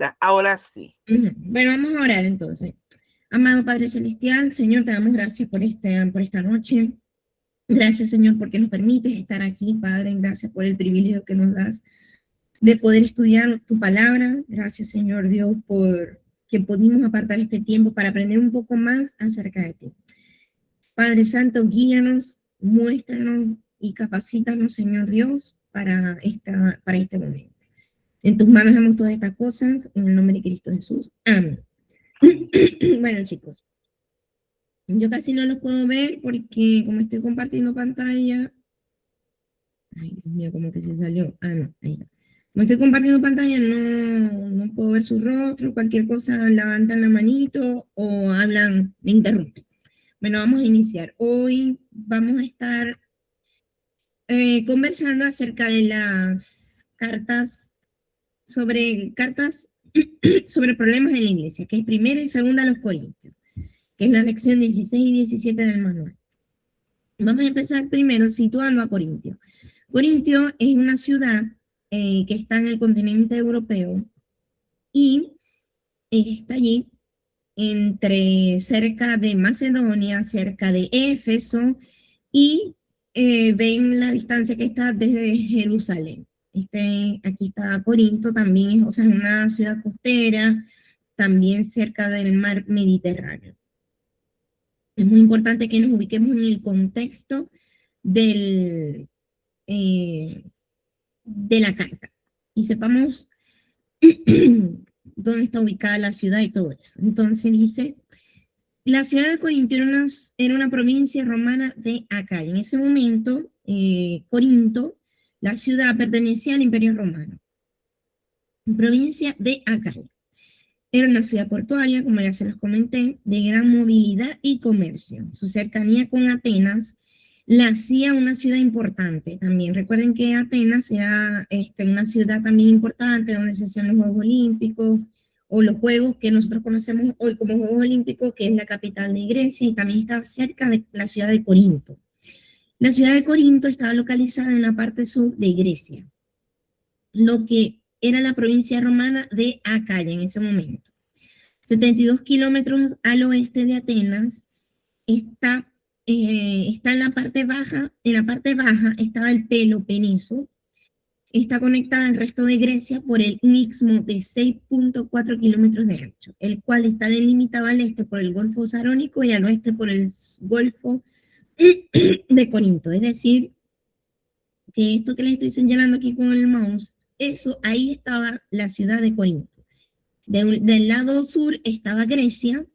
perfecta. Ahora sí. Bueno, vamos a orar entonces. Amado Padre Celestial, Señor, te damos gracias por esta noche. Gracias, Señor, porque nos permites estar aquí, Padre. Gracias por el privilegio que nos das de poder estudiar tu palabra. Gracias, Señor Dios, por que pudimos apartar este tiempo para aprender un poco más acerca de ti. Padre Santo, guíanos, muéstranos y capacítanos, Señor Dios, para este momento. En tus manos damos todas estas cosas, en el nombre de Cristo Jesús. Amén. Bueno, chicos, yo casi no los puedo ver porque como estoy compartiendo pantalla, ay, Dios mío, como que se salió. Ah, no, ahí está. Como estoy compartiendo pantalla, no puedo ver su rostro, cualquier cosa levantan la manito o hablan, me interrumpen. Bueno, vamos a iniciar. Hoy vamos a estar conversando acerca de las cartas sobre problemas en la iglesia, que es primera y segunda a los Corintios, que es la lección 16 y 17 del manual. Vamos a empezar primero situando a Corintio. Corintio es una ciudad que está en el continente europeo y está allí cerca de Macedonia, cerca de Éfeso, y ven la distancia que está desde Jerusalén. Aquí está Corinto, también, o sea, es una ciudad costera, también cerca del mar Mediterráneo. Es muy importante que nos ubiquemos en el contexto de la carta y sepamos dónde está ubicada la ciudad y todo eso. Entonces dice, la ciudad de Corinto era una provincia romana de Acaya. En ese momento, Corinto, la ciudad, pertenecía al Imperio Romano. Provincia de Acaya. Era una ciudad portuaria, como ya se los comenté, de gran movilidad y comercio. Su cercanía con Atenas la hacía una ciudad importante también. Recuerden que Atenas era una ciudad también importante donde se hacían los Juegos Olímpicos o los Juegos que nosotros conocemos hoy como Juegos Olímpicos, que es la capital de Grecia, y también estaba cerca de la ciudad de Corinto. La ciudad de Corinto estaba localizada en la parte sur de Grecia, lo que era la provincia romana de Acaya en ese momento. 72 kilómetros al oeste de Atenas, está en la parte baja estaba el Peloponeso, está conectada al resto de Grecia por el istmo de 6.4 kilómetros de ancho, el cual está delimitado al este por el Golfo Sarónico y al oeste por el Golfo de Corinto. Es decir, que esto que les estoy señalando aquí con el mouse, ahí estaba la ciudad de Corinto. Del lado sur estaba Grecia,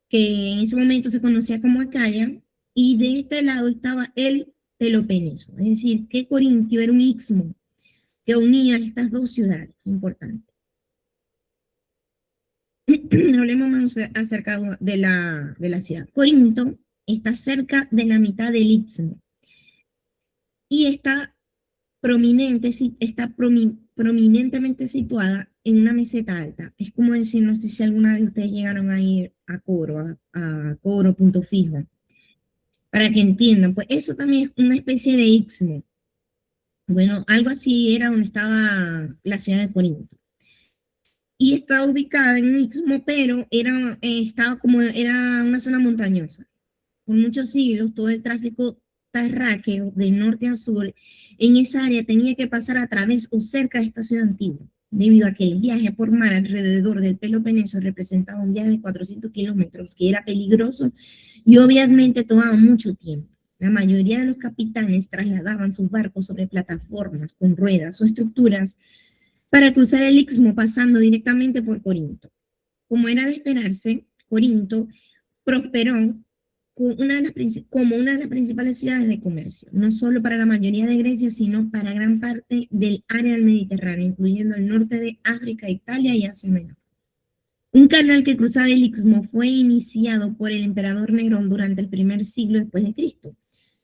que en ese momento se conocía como Acaya, y de este lado estaba el Peloponeso. Es decir, que Corintio era un istmo que unía estas dos ciudades importantes. Hablemos más acerca de la ciudad. Corinto está cerca de la mitad del istmo y está prominentemente situada en una meseta alta. Es como decir, no sé si alguna vez ustedes llegaron a ir a Coro, Punto Fijo, para que entiendan, pues eso también es una especie de istmo. Bueno, algo así era donde estaba la ciudad de Corinto. Y estaba ubicada en un istmo, pero era una zona montañosa. Por muchos siglos, todo el tráfico terráqueo de norte a sur en esa área tenía que pasar a través o cerca de esta ciudad antigua, debido a que el viaje por mar alrededor del Peloponeso representaba un viaje de 400 kilómetros, que era peligroso y obviamente tomaba mucho tiempo. La mayoría de los capitanes trasladaban sus barcos sobre plataformas con ruedas o estructuras para cruzar el istmo pasando directamente por Corinto. Como era de esperarse, Corinto prosperó como una de las principales ciudades de comercio, no solo para la mayoría de Grecia, sino para gran parte del área del Mediterráneo, incluyendo el norte de África, Italia y Asia Menor. Un canal que cruzaba el Istmo fue iniciado por el emperador Nerón durante el primer siglo después de Cristo,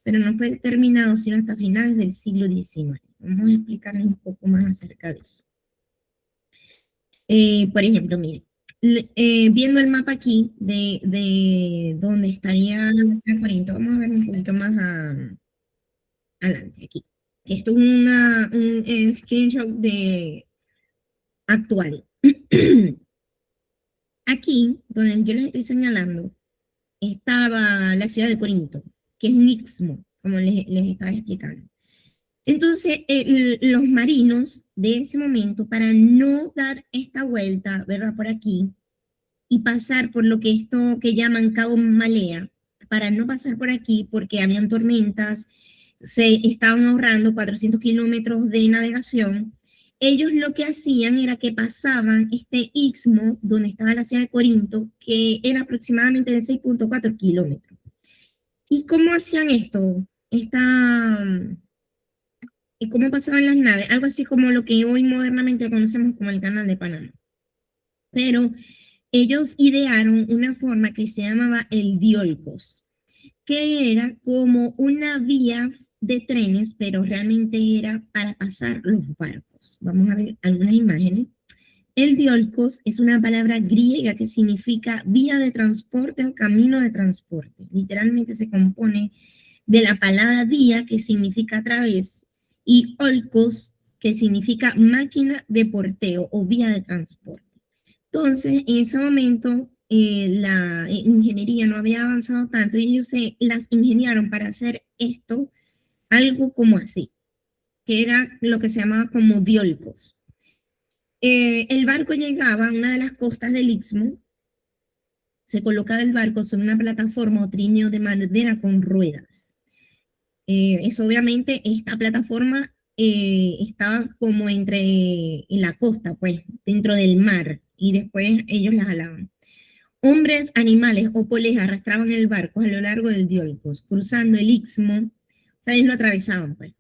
pero no fue terminado sino hasta finales del siglo XIX. Vamos a explicarles un poco más acerca de eso. Por ejemplo, miren, viendo el mapa aquí de donde estaría Corinto, vamos a ver un poquito más adelante aquí. Esto es un screenshot actual. Aquí, donde yo les estoy señalando, estaba la ciudad de Corinto, que es un istmo, como les estaba explicando. Entonces, los marinos de ese momento, para no dar esta vuelta, ¿verdad? Por aquí, y pasar por lo que esto que llaman Cabo Malea, para no pasar por aquí porque habían tormentas, se estaban ahorrando 400 kilómetros de navegación. Ellos lo que hacían era que pasaban este istmo donde estaba la ciudad de Corinto, que era aproximadamente de 6.4 kilómetros. ¿Y cómo hacían esto? ¿Y cómo pasaban las naves? Algo así como lo que hoy modernamente conocemos como el Canal de Panamá. Pero ellos idearon una forma que se llamaba el diolcos, que era como una vía de trenes, pero realmente era para pasar los barcos. Vamos a ver algunas imágenes. El diolcos es una palabra griega que significa vía de transporte o camino de transporte. Literalmente se compone de la palabra día, que significa a través, y olcos, que significa máquina de porteo o vía de transporte. Entonces, en ese momento, la ingeniería no había avanzado tanto y ellos se las ingeniaron para hacer esto, algo como así, que era lo que se llamaba como diolcos. El barco llegaba a una de las costas del Istmo, se colocaba el barco sobre una plataforma o trineo de madera con ruedas. Eso obviamente, esta plataforma estaba como en la costa, pues, dentro del mar, y después ellos la jalaban. Hombres, animales o poleas arrastraban el barco a lo largo del Diolcos, cruzando el Istmo, o sea, ellos lo atravesaban, pues,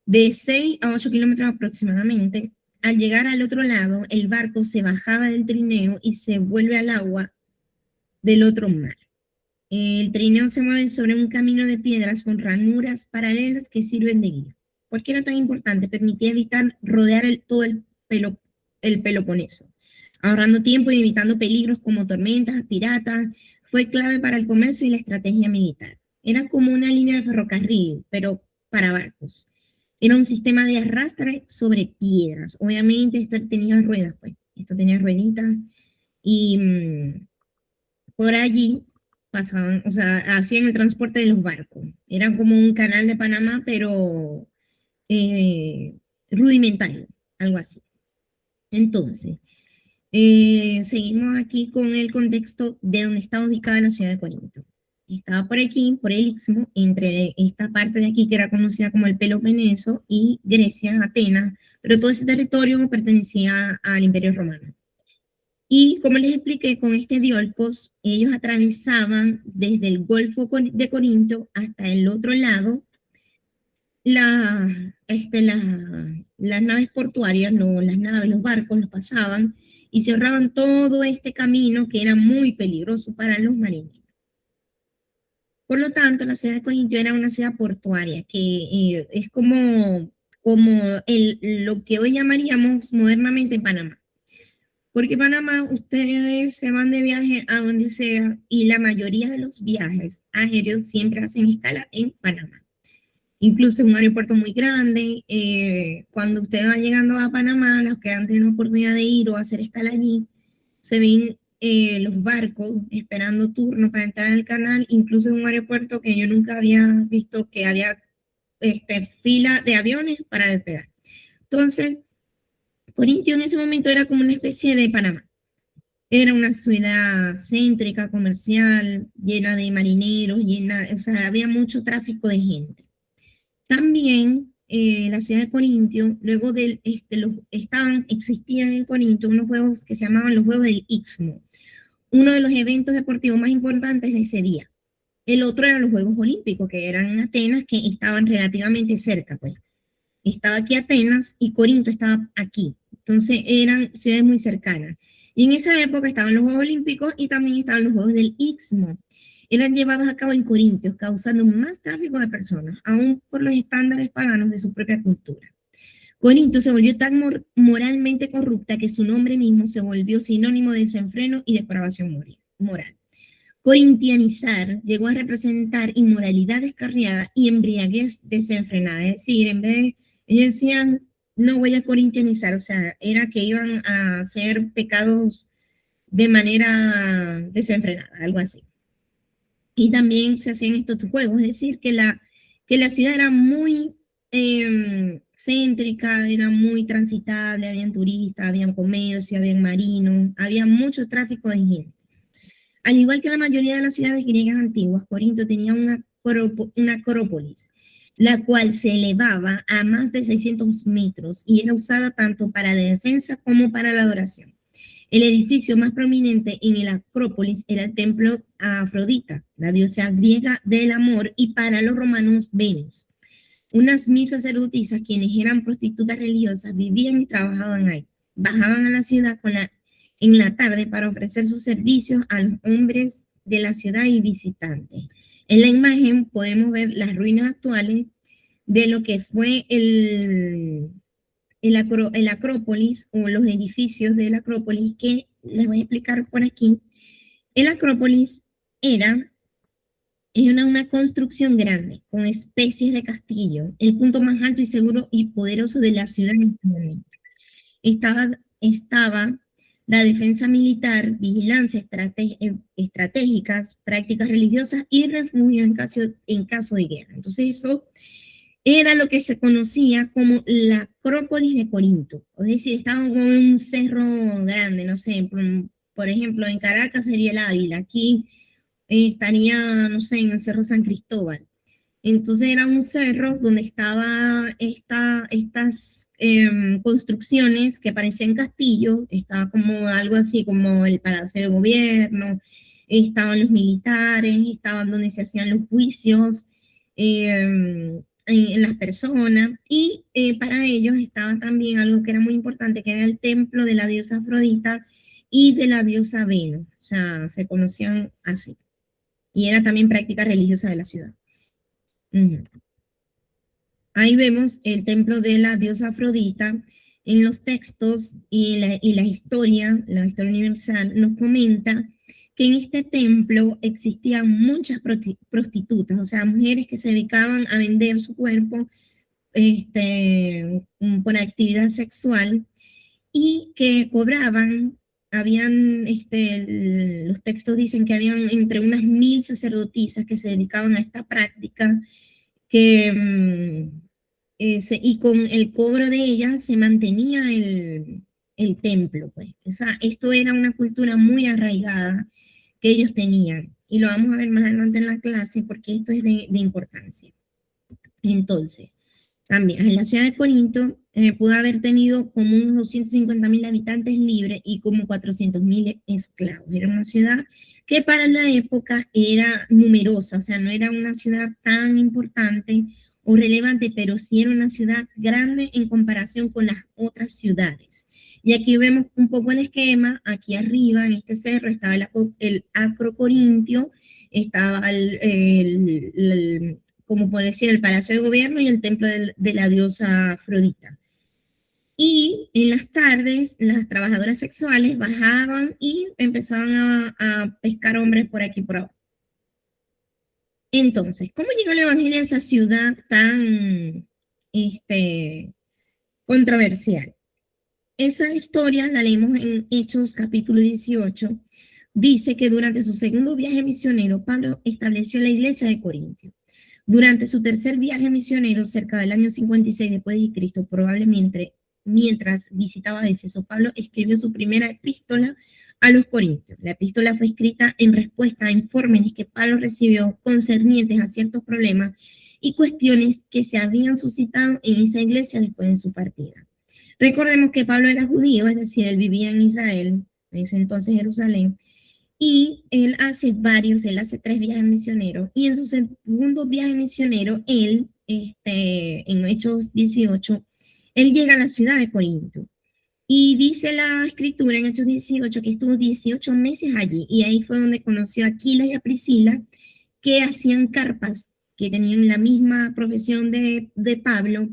de 6 a 8 kilómetros aproximadamente. Al llegar al otro lado, el barco se bajaba del trineo y se vuelve al agua del otro mar. El trineo se mueve sobre un camino de piedras con ranuras paralelas que sirven de guía. ¿Por qué era tan importante? Permitía evitar rodear todo el Peloponeso, ahorrando tiempo y evitando peligros como tormentas, piratas. Fue clave para el comercio y la estrategia militar. Era como una línea de ferrocarril, pero para barcos. Era un sistema de arrastre sobre piedras. Obviamente esto tenía ruedas, pues. Esto tenía rueditas y por allí pasaban, o sea, hacían el transporte de los barcos. Era como un canal de Panamá, pero eh, rudimentario, algo así. Entonces, seguimos aquí con el contexto de donde está ubicada la ciudad de Corinto. Estaba por aquí, por el Istmo, entre esta parte de aquí que era conocida como el Peloponeso y Grecia, Atenas, pero todo ese territorio pertenecía al Imperio Romano. Y como les expliqué, con este diolcos, ellos atravesaban desde el Golfo de Corinto hasta el otro lado la, este, las naves portuarias, las naves, los barcos los pasaban y se ahorraban todo este camino que era muy peligroso para los marineros. Por lo tanto, la ciudad de Corinto era una ciudad portuaria, que es como lo que hoy llamaríamos modernamente Panamá. Porque Panamá, ustedes se van de viaje a donde sea y la mayoría de los viajes aéreos siempre hacen escala en Panamá. Incluso en un aeropuerto muy grande, cuando ustedes van llegando a Panamá, los que han tenido la oportunidad de ir o hacer escala allí, se ven los barcos esperando turno para entrar al canal, incluso en un aeropuerto que yo nunca había visto que había fila de aviones para despegar. Entonces, Corintio en ese momento era como una especie de Panamá. Era una ciudad céntrica, comercial, llena de marineros, o sea, había mucho tráfico de gente. También la ciudad de Corintio, luego existían en Corintio unos juegos que se llamaban los Juegos del Istmo, uno de los eventos deportivos más importantes de ese día. El otro eran los Juegos Olímpicos, que eran en Atenas, que estaban relativamente cerca, pues. Estaba aquí Atenas y Corinto estaba aquí. Entonces eran ciudades muy cercanas. Y en esa época estaban los Juegos Olímpicos y también estaban los Juegos del Istmo. Eran llevados a cabo en Corintios, causando más tráfico de personas, aún por los estándares paganos de su propia cultura. Corinto se volvió tan moralmente corrupta que su nombre mismo se volvió sinónimo de desenfreno y depravación moral. Corintianizar llegó a representar inmoralidad descarriada y embriaguez desenfrenada. Es decir, en vez de, ellos decían, no voy a corintianizar, o sea, era que iban a hacer pecados de manera desenfrenada, algo así. Y también se hacían estos juegos, es decir, que la ciudad era muy céntrica, era muy transitable, habían turistas, habían comercio, habían marinos, había mucho tráfico de gente. Al igual que la mayoría de las ciudades griegas antiguas, Corinto tenía una acrópolis, la cual se elevaba a más de 600 metros y era usada tanto para la defensa como para la adoración. El edificio más prominente en el Acrópolis era el templo a Afrodita, la diosa griega del amor, y para los romanos Venus. Unas 1000 sacerdotisas, quienes eran prostitutas religiosas, vivían y trabajaban ahí. Bajaban a la ciudad en la tarde para ofrecer sus servicios a los hombres de la ciudad y visitantes. En la imagen podemos ver las ruinas actuales de lo que fue el Acrópolis o los edificios del Acrópolis, que les voy a explicar por aquí. El Acrópolis era una construcción grande, con especies de castillo, el punto más alto y seguro y poderoso de la ciudad en ese momento. Estaba la defensa militar, vigilancia estratégicas, prácticas religiosas y refugio en caso de guerra. Entonces eso era lo que se conocía como la Acrópolis de Corinto. Es decir, estaba en un cerro grande, no sé, por ejemplo, en Caracas sería el Ávila, aquí estaría, no sé, en el Cerro San Cristóbal. Entonces era un cerro donde estaba estas construcciones que parecían castillos, estaba como algo así como el Palacio de Gobierno, estaban los militares, estaban donde se hacían los juicios en las personas, y para ellos estaba también algo que era muy importante, que era el templo de la diosa Afrodita y de la diosa Venus, o sea, se conocían así, y era también práctica religiosa de la ciudad. Ahí vemos el templo de la diosa Afrodita. En los textos y la historia universal, nos comenta que en este templo existían muchas prostitutas, o sea, mujeres que se dedicaban a vender su cuerpo por actividad sexual y que cobraban. Los textos dicen que habían entre unas 1000 sacerdotisas que se dedicaban a esta práctica, y con el cobro de ellas se mantenía el templo, pues. O sea, esto era una cultura muy arraigada que ellos tenían, y lo vamos a ver más adelante en la clase porque esto es de importancia. Entonces, también en la ciudad de Corinto pudo haber tenido como unos 250.000 habitantes libres y como 400.000 esclavos. Era una ciudad que para la época era numerosa, o sea, no era una ciudad tan importante o relevante, pero sí era una ciudad grande en comparación con las otras ciudades. Y aquí vemos un poco el esquema. Aquí arriba, en este cerro, estaba el Acrocorintio, estaba como por decir, el Palacio de Gobierno y el templo de la diosa Afrodita. Y en las tardes, las trabajadoras sexuales bajaban y empezaban a pescar hombres por aquí y por abajo. Entonces, ¿cómo llegó el Evangelio a esa ciudad tan controversial? Esa historia la leemos en Hechos capítulo 18. Dice que durante su segundo viaje misionero, Pablo estableció la iglesia de Corinto. Durante su tercer viaje misionero, cerca del año 56 después de Cristo, probablemente mientras visitaba Éfeso, Pablo escribió su primera epístola a los Corintios. La epístola fue escrita en respuesta a informes que Pablo recibió concernientes a ciertos problemas y cuestiones que se habían suscitado en esa iglesia después de su partida. Recordemos que Pablo era judío, es decir, él vivía en Israel, en ese entonces Jerusalén, y él hace 3 viajes misioneros, y en su segundo viaje misionero, en Hechos 18, él llega a la ciudad de Corinto, y dice la escritura en Hechos 18 que estuvo 18 meses allí, y ahí fue donde conoció a Aquila y a Priscila, que hacían carpas, que tenían la misma profesión de Pablo.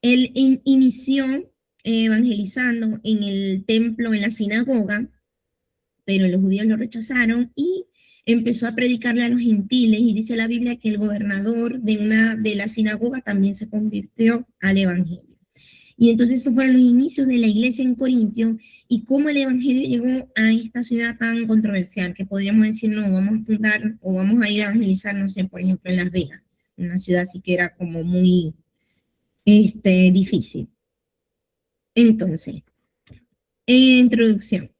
Él inició evangelizando en el templo, en la sinagoga, pero los judíos lo rechazaron y empezó a predicarle a los gentiles, y dice la Biblia que el gobernador de la sinagoga también se convirtió al evangelio. Y entonces esos fueron los inicios de la iglesia en Corintio y cómo el evangelio llegó a esta ciudad tan controversial, que podríamos decir, no, vamos a fundar o vamos a ir a evangelizar, no sé, por ejemplo, en Las Vegas, una ciudad así que era como muy difícil. Entonces, introducción.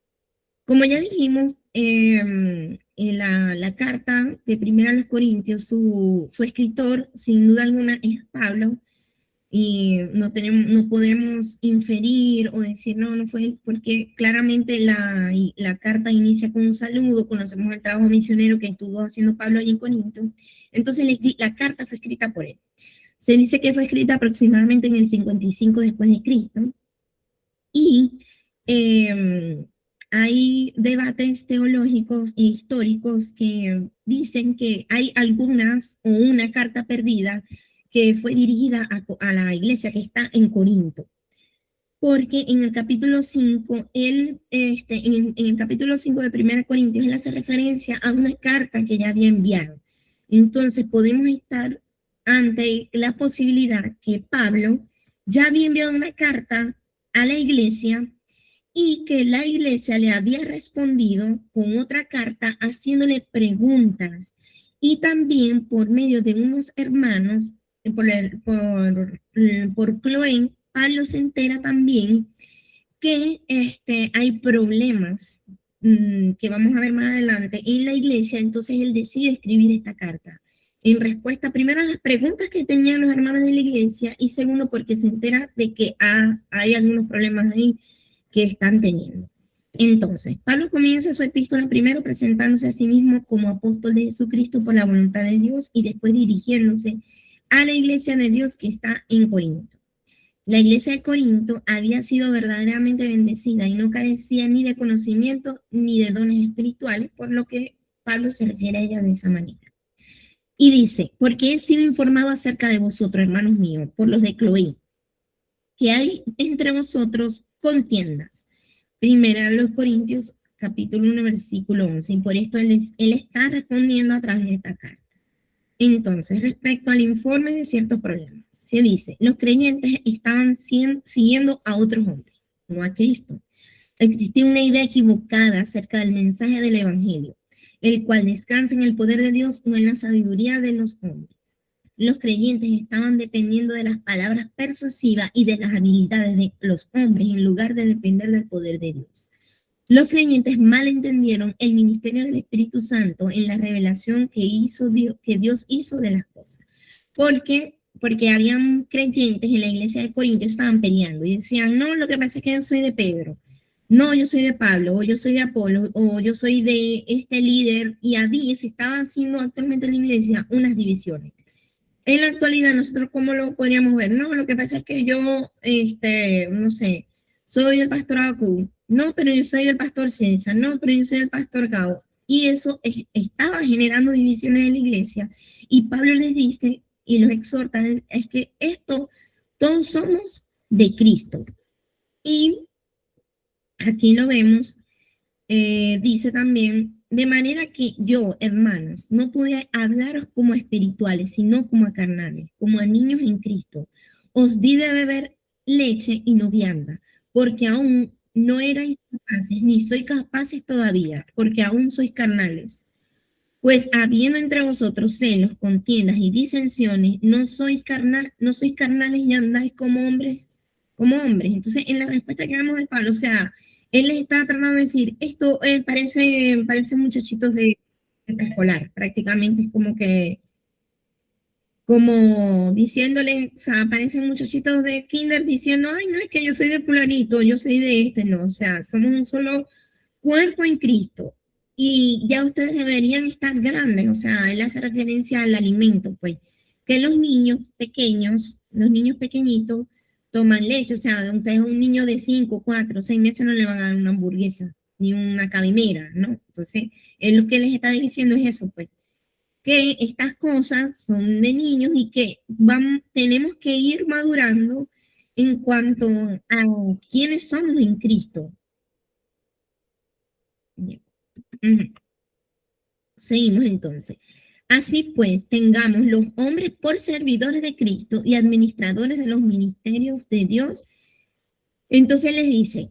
Como ya dijimos, en la carta de Primera a los Corintios, su escritor, sin duda alguna, es Pablo, y no podemos inferir o decir, no, no fue él, porque claramente la carta inicia con un saludo, conocemos el trabajo misionero que estuvo haciendo Pablo allí en Corinto, entonces la carta fue escrita por él. Se dice que fue escrita aproximadamente en el 55 después de Cristo, y hay debates teológicos e históricos que dicen que hay algunas o una carta perdida que fue dirigida a la iglesia que está en Corinto. Porque en el capítulo 5, en el capítulo 5 de 1 Corintios, él hace referencia a una carta que ya había enviado. Entonces podemos estar ante la posibilidad que Pablo ya había enviado una carta a la iglesia y que la iglesia le había respondido con otra carta haciéndole preguntas y también por medio de unos hermanos, por Cloé, Pablo se entera también que hay problemas que vamos a ver más adelante en la iglesia, entonces él decide escribir esta carta en respuesta primero a las preguntas que tenían los hermanos de la iglesia y segundo porque se entera de que hay algunos problemas ahí que están teniendo. Entonces, Pablo comienza su epístola primero presentándose a sí mismo como apóstol de Jesucristo por la voluntad de Dios y después dirigiéndose a la iglesia de Dios que está en Corinto. La iglesia de Corinto había sido verdaderamente bendecida y no carecía ni de conocimiento ni de dones espirituales, por lo que Pablo se refiere a ella de esa manera. Y dice, porque he sido informado acerca de vosotros, hermanos míos, por los de Cloé, que hay entre vosotros contiendas. Primera a los Corintios, capítulo 1, versículo 11, y por esto él está respondiendo a través de esta carta. Entonces, respecto al informe de ciertos problemas, se dice, los creyentes estaban siguiendo a otros hombres, no a Cristo. Existía una idea equivocada acerca del mensaje del Evangelio, el cual descansa en el poder de Dios, no en la sabiduría de los hombres. Los creyentes estaban dependiendo de las palabras persuasivas y de las habilidades de los hombres en lugar de depender del poder de Dios. Los creyentes mal entendieron el ministerio del Espíritu Santo en la revelación que Dios hizo de las cosas. Porque habían creyentes en la iglesia de Corinto, estaban peleando y decían, no, lo que pasa es que yo soy de Pedro, no, yo soy de Pablo, o yo soy de Apolo, o yo soy de este líder, y ahí se estaban haciendo actualmente en la iglesia unas divisiones. En la actualidad, nosotros, ¿cómo lo podríamos ver? No, lo que pasa es que yo, no sé, soy del pastor Acu, no, pero yo soy del pastor César, no, pero yo soy del pastor Gao. Y eso estaba generando divisiones en la iglesia. Y Pablo les dice y los exhorta, es que esto, todos somos de Cristo. Y aquí lo vemos, dice también, de manera que yo, hermanos, no pude hablaros como espirituales, sino como a carnales, como a niños en Cristo. Os di de beber leche y no vianda, porque aún no erais capaces, ni sois capaces todavía, porque aún sois carnales. Pues habiendo entre vosotros celos, contiendas y disensiones, no sois carnales y andáis como hombres, como hombres. Entonces, en la respuesta que damos de Pablo, o sea, él les está tratando de decir, esto parece muchachitos de preescolar, prácticamente es como diciéndole, o sea, parecen muchachitos de kinder diciendo, ay, no es que yo soy de fulanito, yo soy de no, o sea, somos un solo cuerpo en Cristo. Y ya ustedes deberían estar grandes, o sea, él hace referencia al alimento, pues, que los niños pequeñitos toman leche, o sea, ustedes un niño de 5, 4, 6 meses no le van a dar una hamburguesa, ni una cabimera, ¿no? Entonces, él lo que les está diciendo es eso, pues, que estas cosas son de niños y que tenemos que ir madurando en cuanto a quiénes somos en Cristo. Seguimos entonces. Así pues, tengamos los hombres por servidores de Cristo y administradores de los ministerios de Dios Entonces les dice,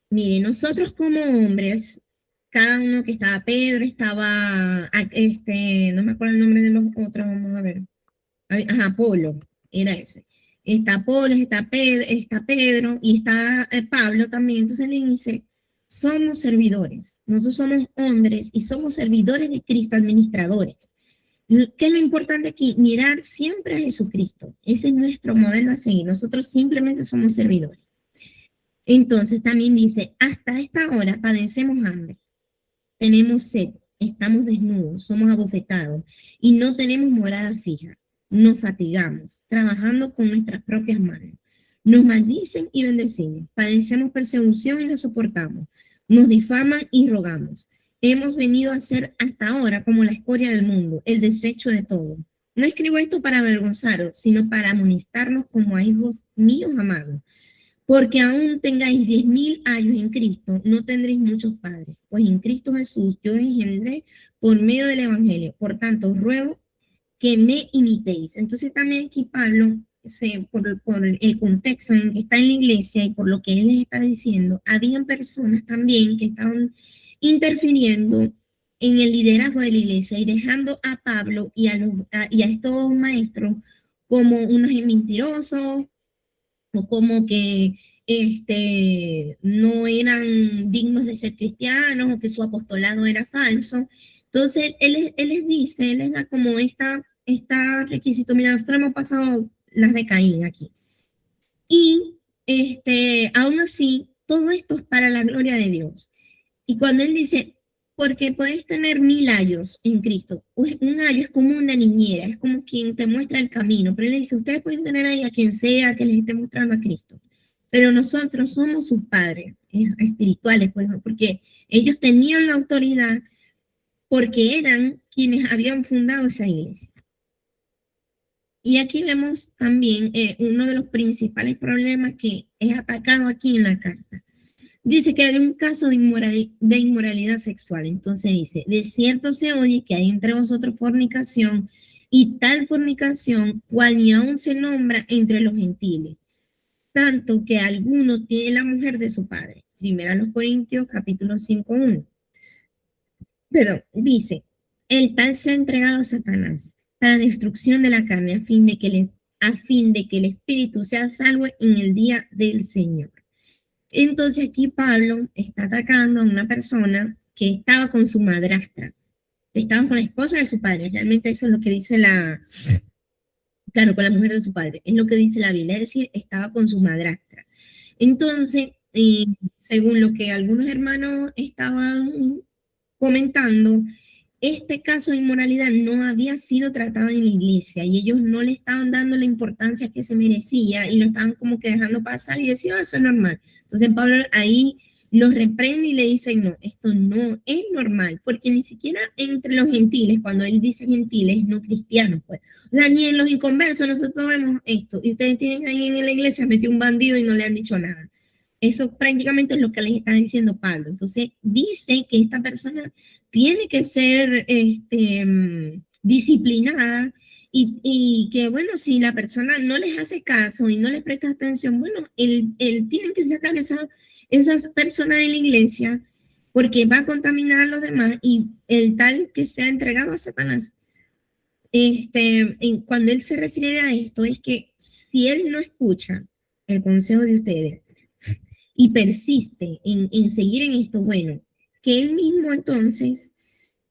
mire, nosotros como hombres, cada uno que estaba Pedro, estaba, no me acuerdo el nombre de los otros, vamos a ver. Ajá, Apolo, era ese. Está Apolo, está Pedro y está Pablo también. Entonces le dice, somos servidores, nosotros somos hombres y somos servidores de Cristo, administradores. ¿Qué es lo importante aquí? Mirar siempre a Jesucristo. Ese es nuestro modelo a seguir. Nosotros simplemente somos servidores. Entonces también dice, hasta esta hora padecemos hambre, tenemos sed, estamos desnudos, somos abofetados y no tenemos morada fija. Nos fatigamos, trabajando con nuestras propias manos. Nos maldicen y bendecimos, padecemos persecución y la soportamos. Nos difaman y rogamos. Hemos venido a ser hasta ahora como la escoria del mundo, el desecho de todo. No escribo esto para avergonzaros, sino para amonestarnos como a hijos míos amados. Porque aún tengáis 10.000 años en Cristo, no tendréis muchos padres, pues en Cristo Jesús yo engendré por medio del Evangelio. Por tanto, os ruego que me imitéis. Entonces también aquí Pablo, por el contexto en que está en la iglesia y por lo que él les está diciendo, habían personas también que estaban interfiriendo en el liderazgo de la iglesia y dejando a Pablo y a estos maestros como unos mentirosos, o como que no eran dignos de ser cristianos o que su apostolado era falso. Entonces, él les dice, él les da como esta requisito, mira, nosotros hemos pasado las de Caín aquí. Y aún así, todo esto es para la gloria de Dios. Y cuando él dice, porque podéis tener 1.000 años en Cristo, un año es como una niñera, es como quien te muestra el camino, pero él le dice, ustedes pueden tener ahí a quien sea que les esté mostrando a Cristo, pero nosotros somos sus padres espirituales, pues, porque ellos tenían la autoridad porque eran quienes habían fundado esa iglesia. Y aquí vemos también uno de los principales problemas que es atacado aquí en la carta. Dice que hay un caso de inmoralidad sexual. Entonces dice, de cierto se oye que hay entre vosotros fornicación y tal fornicación cual ni aún se nombra entre los gentiles, tanto que alguno tiene la mujer de su padre. Primera a los Corintios capítulo 5:1. Perdón, dice, el tal se ha entregado a Satanás para destrucción de la carne a fin de que el espíritu sea salvo en el día del Señor. Entonces aquí Pablo está atacando a una persona que estaba con su madrastra, estaba con la esposa de su padre. Realmente eso es lo que dice claro, con la mujer de su padre, es lo que dice la Biblia, es decir, estaba con su madrastra. Entonces, según lo que algunos hermanos estaban comentando, este caso de inmoralidad no había sido tratado en la iglesia y ellos no le estaban dando la importancia que se merecía y lo estaban como que dejando pasar y decían, oh, eso es normal. Entonces Pablo ahí los reprende y le dice, no, esto no es normal, porque ni siquiera entre los gentiles, cuando él dice gentiles, no cristianos, pues, o sea, ni en los inconversos nosotros vemos esto, y ustedes tienen ahí en la iglesia metido un bandido y no le han dicho nada. Eso prácticamente es lo que les está diciendo Pablo. Entonces dice que esta persona tiene que ser disciplinada y que, bueno, si la persona no les hace caso y no les presta atención, bueno, él tiene que sacar esas personas de la iglesia porque va a contaminar a los demás y el tal que se ha entregado a Satanás. Cuando él se refiere a esto, es que si él no escucha el consejo de ustedes y persiste en seguir en esto, bueno, que él mismo entonces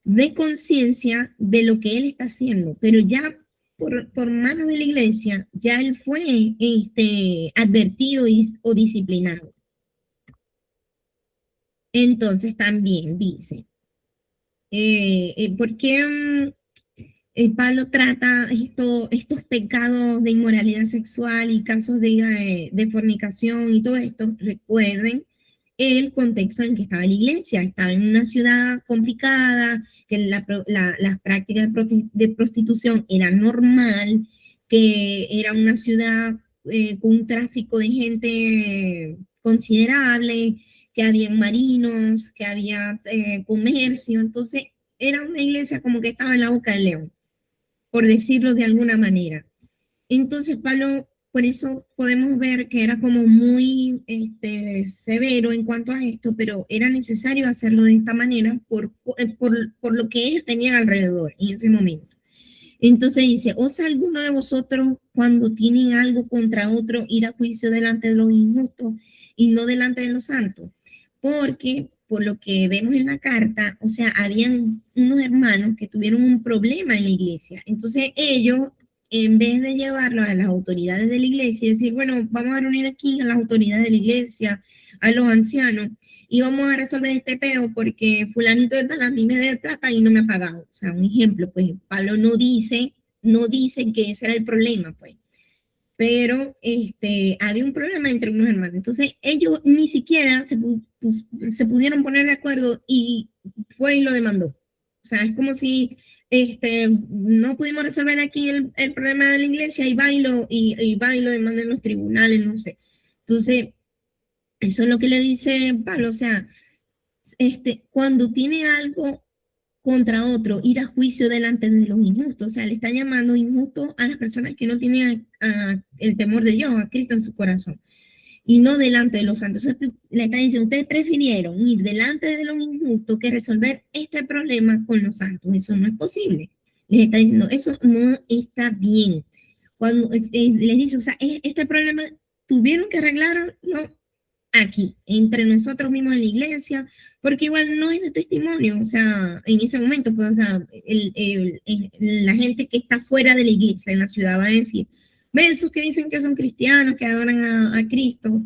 dé conciencia de lo que él está haciendo, pero ya por manos de la iglesia, ya él fue advertido o disciplinado. Entonces también dice, ¿por qué Pablo trata estos pecados de inmoralidad sexual y casos de fornicación y todo esto? Recuerden el contexto en que estaba la iglesia. Estaba en una ciudad complicada, que las prácticas de prostitución eran normal, que era una ciudad con un tráfico de gente considerable, que había marinos, que había comercio. Entonces, era una iglesia como que estaba en la boca del león, por decirlo de alguna manera. Entonces Pablo por eso podemos ver que era como muy severo en cuanto a esto, pero era necesario hacerlo de esta manera por lo que ellos tenían alrededor en ese momento. Entonces dice, ¿osa alguno de vosotros cuando tienen algo contra otro ir a juicio delante de los injustos y no delante de los santos? Porque por lo que vemos en la carta, o sea, habían unos hermanos que tuvieron un problema en la iglesia. Entonces ellos, en vez de llevarlo a las autoridades de la iglesia y decir, bueno, vamos a reunir aquí a las autoridades de la iglesia, a los ancianos, y vamos a resolver este peo porque fulanito de tal a mí me debe plata y no me ha pagado. O sea, un ejemplo, pues Pablo no dice que ese era el problema, pues. Pero había un problema entre unos hermanos. Entonces ellos ni siquiera se pudieron poner de acuerdo y fue y lo demandó. O sea, es como si no pudimos resolver aquí el problema de la iglesia y va y lo demanda en los tribunales, no sé. Entonces, eso es lo que le dice Pablo, o sea, cuando tiene algo contra otro, ir a juicio delante de los injustos, o sea, le está llamando injusto a las personas que no tienen el temor de Dios, a Cristo en su corazón, y no delante de los santos. Entonces, le está diciendo, ustedes prefirieron ir delante de los injustos que resolver este problema con los santos, eso no es posible. Les está diciendo, eso no está bien. Cuando les dice, o sea, este problema tuvieron que arreglarlo aquí, entre nosotros mismos en la iglesia, porque igual no es de testimonio, o sea, en ese momento, pues, o sea, la gente que está fuera de la iglesia, en la ciudad, va a decir, ven esos que dicen que son cristianos, que adoran a Cristo,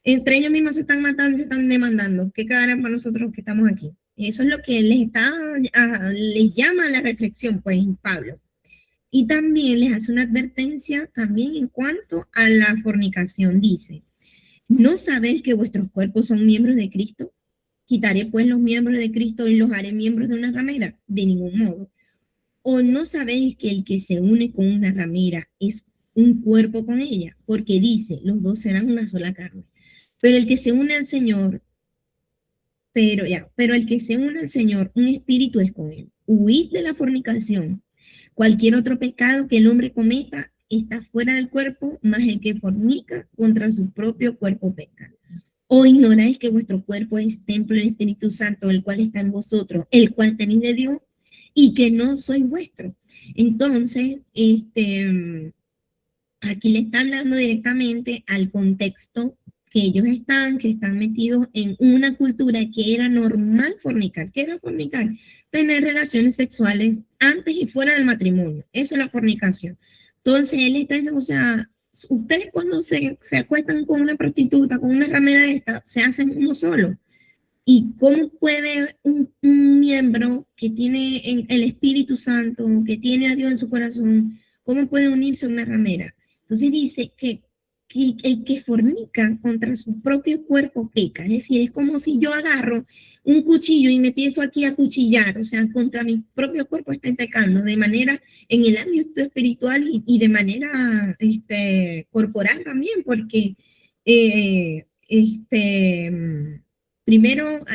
entre ellos mismos se están matando y se están demandando, ¿qué quedará para nosotros que estamos aquí? Eso es lo que les llama a la reflexión, pues, Pablo. Y también les hace una advertencia también en cuanto a la fornicación, dice, ¿no sabéis que vuestros cuerpos son miembros de Cristo? ¿Quitaré pues los miembros de Cristo y los haré miembros de una ramera? De ningún modo. ¿O no sabéis que el que se une con una ramera es un cuerpo con ella? Porque dice, los dos serán una sola carne. Pero el que se une al Señor, pero el que se une al Señor, un espíritu es con él. Huid de la fornicación. Cualquier otro pecado que el hombre cometa está fuera del cuerpo, más el que fornica contra su propio cuerpo peca. ¿O ignoráis que vuestro cuerpo es templo del Espíritu Santo, el cual está en vosotros, el cual tenéis de Dios, y que no sois vuestro? Entonces, aquí le está hablando directamente al contexto que están metidos en una cultura que era normal fornicar. ¿Qué era fornicar? Tener relaciones sexuales antes y fuera del matrimonio. Eso es la fornicación. Entonces, él está diciendo, o sea, ustedes cuando se acuestan con una prostituta, con una ramera esta, se hacen uno solo. ¿Y cómo puede un miembro que tiene el Espíritu Santo, que tiene a Dios en su corazón, cómo puede unirse a una ramera? Entonces dice que el que fornica contra su propio cuerpo peca. Es decir, es como si yo agarro un cuchillo y me empiezo aquí a cuchillar, o sea, contra mi propio cuerpo estoy pecando, de manera en el ámbito espiritual y de manera corporal también, porque primero,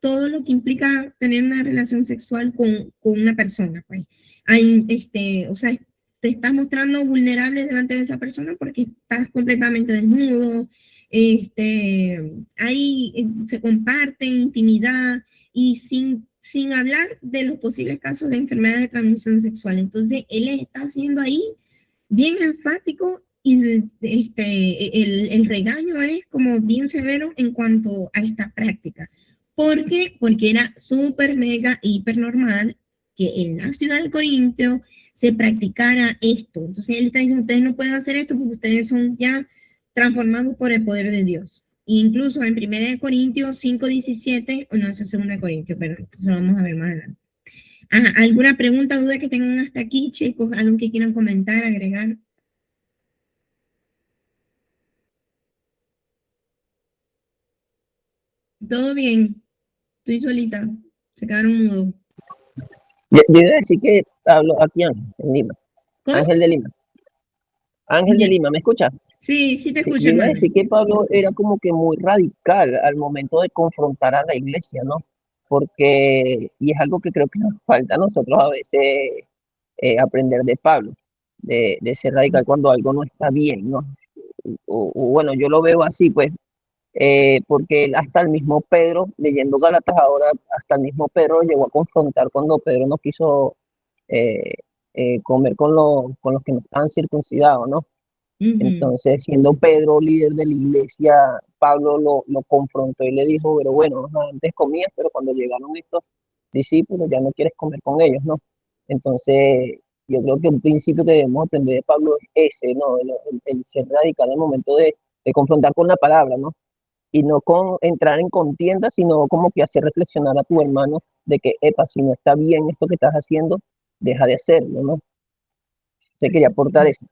todo lo que implica tener una relación sexual con una persona, pues. O sea, te estás mostrando vulnerable delante de esa persona porque estás completamente desnudo, ahí se comparte intimidad y sin hablar de los posibles casos de enfermedades de transmisión sexual. Entonces, él está haciendo ahí bien enfático y el regaño es como bien severo en cuanto a esta práctica. ¿Por qué? Porque era súper, mega, hiper normal que en la ciudad de Corintio se practicara esto. Entonces él está diciendo, ustedes no pueden hacer esto porque ustedes son ya transformados por el poder de Dios. Incluso en 1 Corintios 5:17, o no, eso es 2 Corintios, pero eso lo vamos a ver más adelante. Ajá, ¿alguna pregunta o duda que tengan hasta aquí, chicos? ¿Algo que quieran comentar, agregar? Todo bien, estoy solita. Se quedaron mudos. Yo iba a decir que hablo aquí en Lima, ¿Cómo? Ángel de Lima. Ángel de Ya. Lima, ¿me escuchas? Sí, sí te Sí, escucho, yo iba a hermana. decir que Pablo era como que muy radical al momento de confrontar a la iglesia, ¿no? Porque, y es algo que creo que nos falta a nosotros a veces aprender de Pablo, de ser radical cuando algo no está bien, ¿no? O bueno, yo lo veo así, pues, porque hasta el mismo Pedro, leyendo Gálatas ahora, hasta el mismo Pedro llegó a confrontar cuando Pedro no quiso eh, comer con los que no estaban circuncidados, ¿no? Ujú. Entonces, siendo Pedro líder de la iglesia, Pablo lo confrontó y le dijo, pero bueno, ajá, antes comías, pero cuando llegaron estos discípulos ya no quieres comer con ellos, ¿no? Entonces, yo creo que un principio que debemos aprender de Pablo es ese, ¿no? El ser radical en el momento de confrontar con la palabra, ¿no? Y no con entrar en contienda, sino como que hacer reflexionar a tu hermano de que, epa, si no está bien esto que estás haciendo, deja de hacerlo, ¿no? Se quería aportar Sí. eso.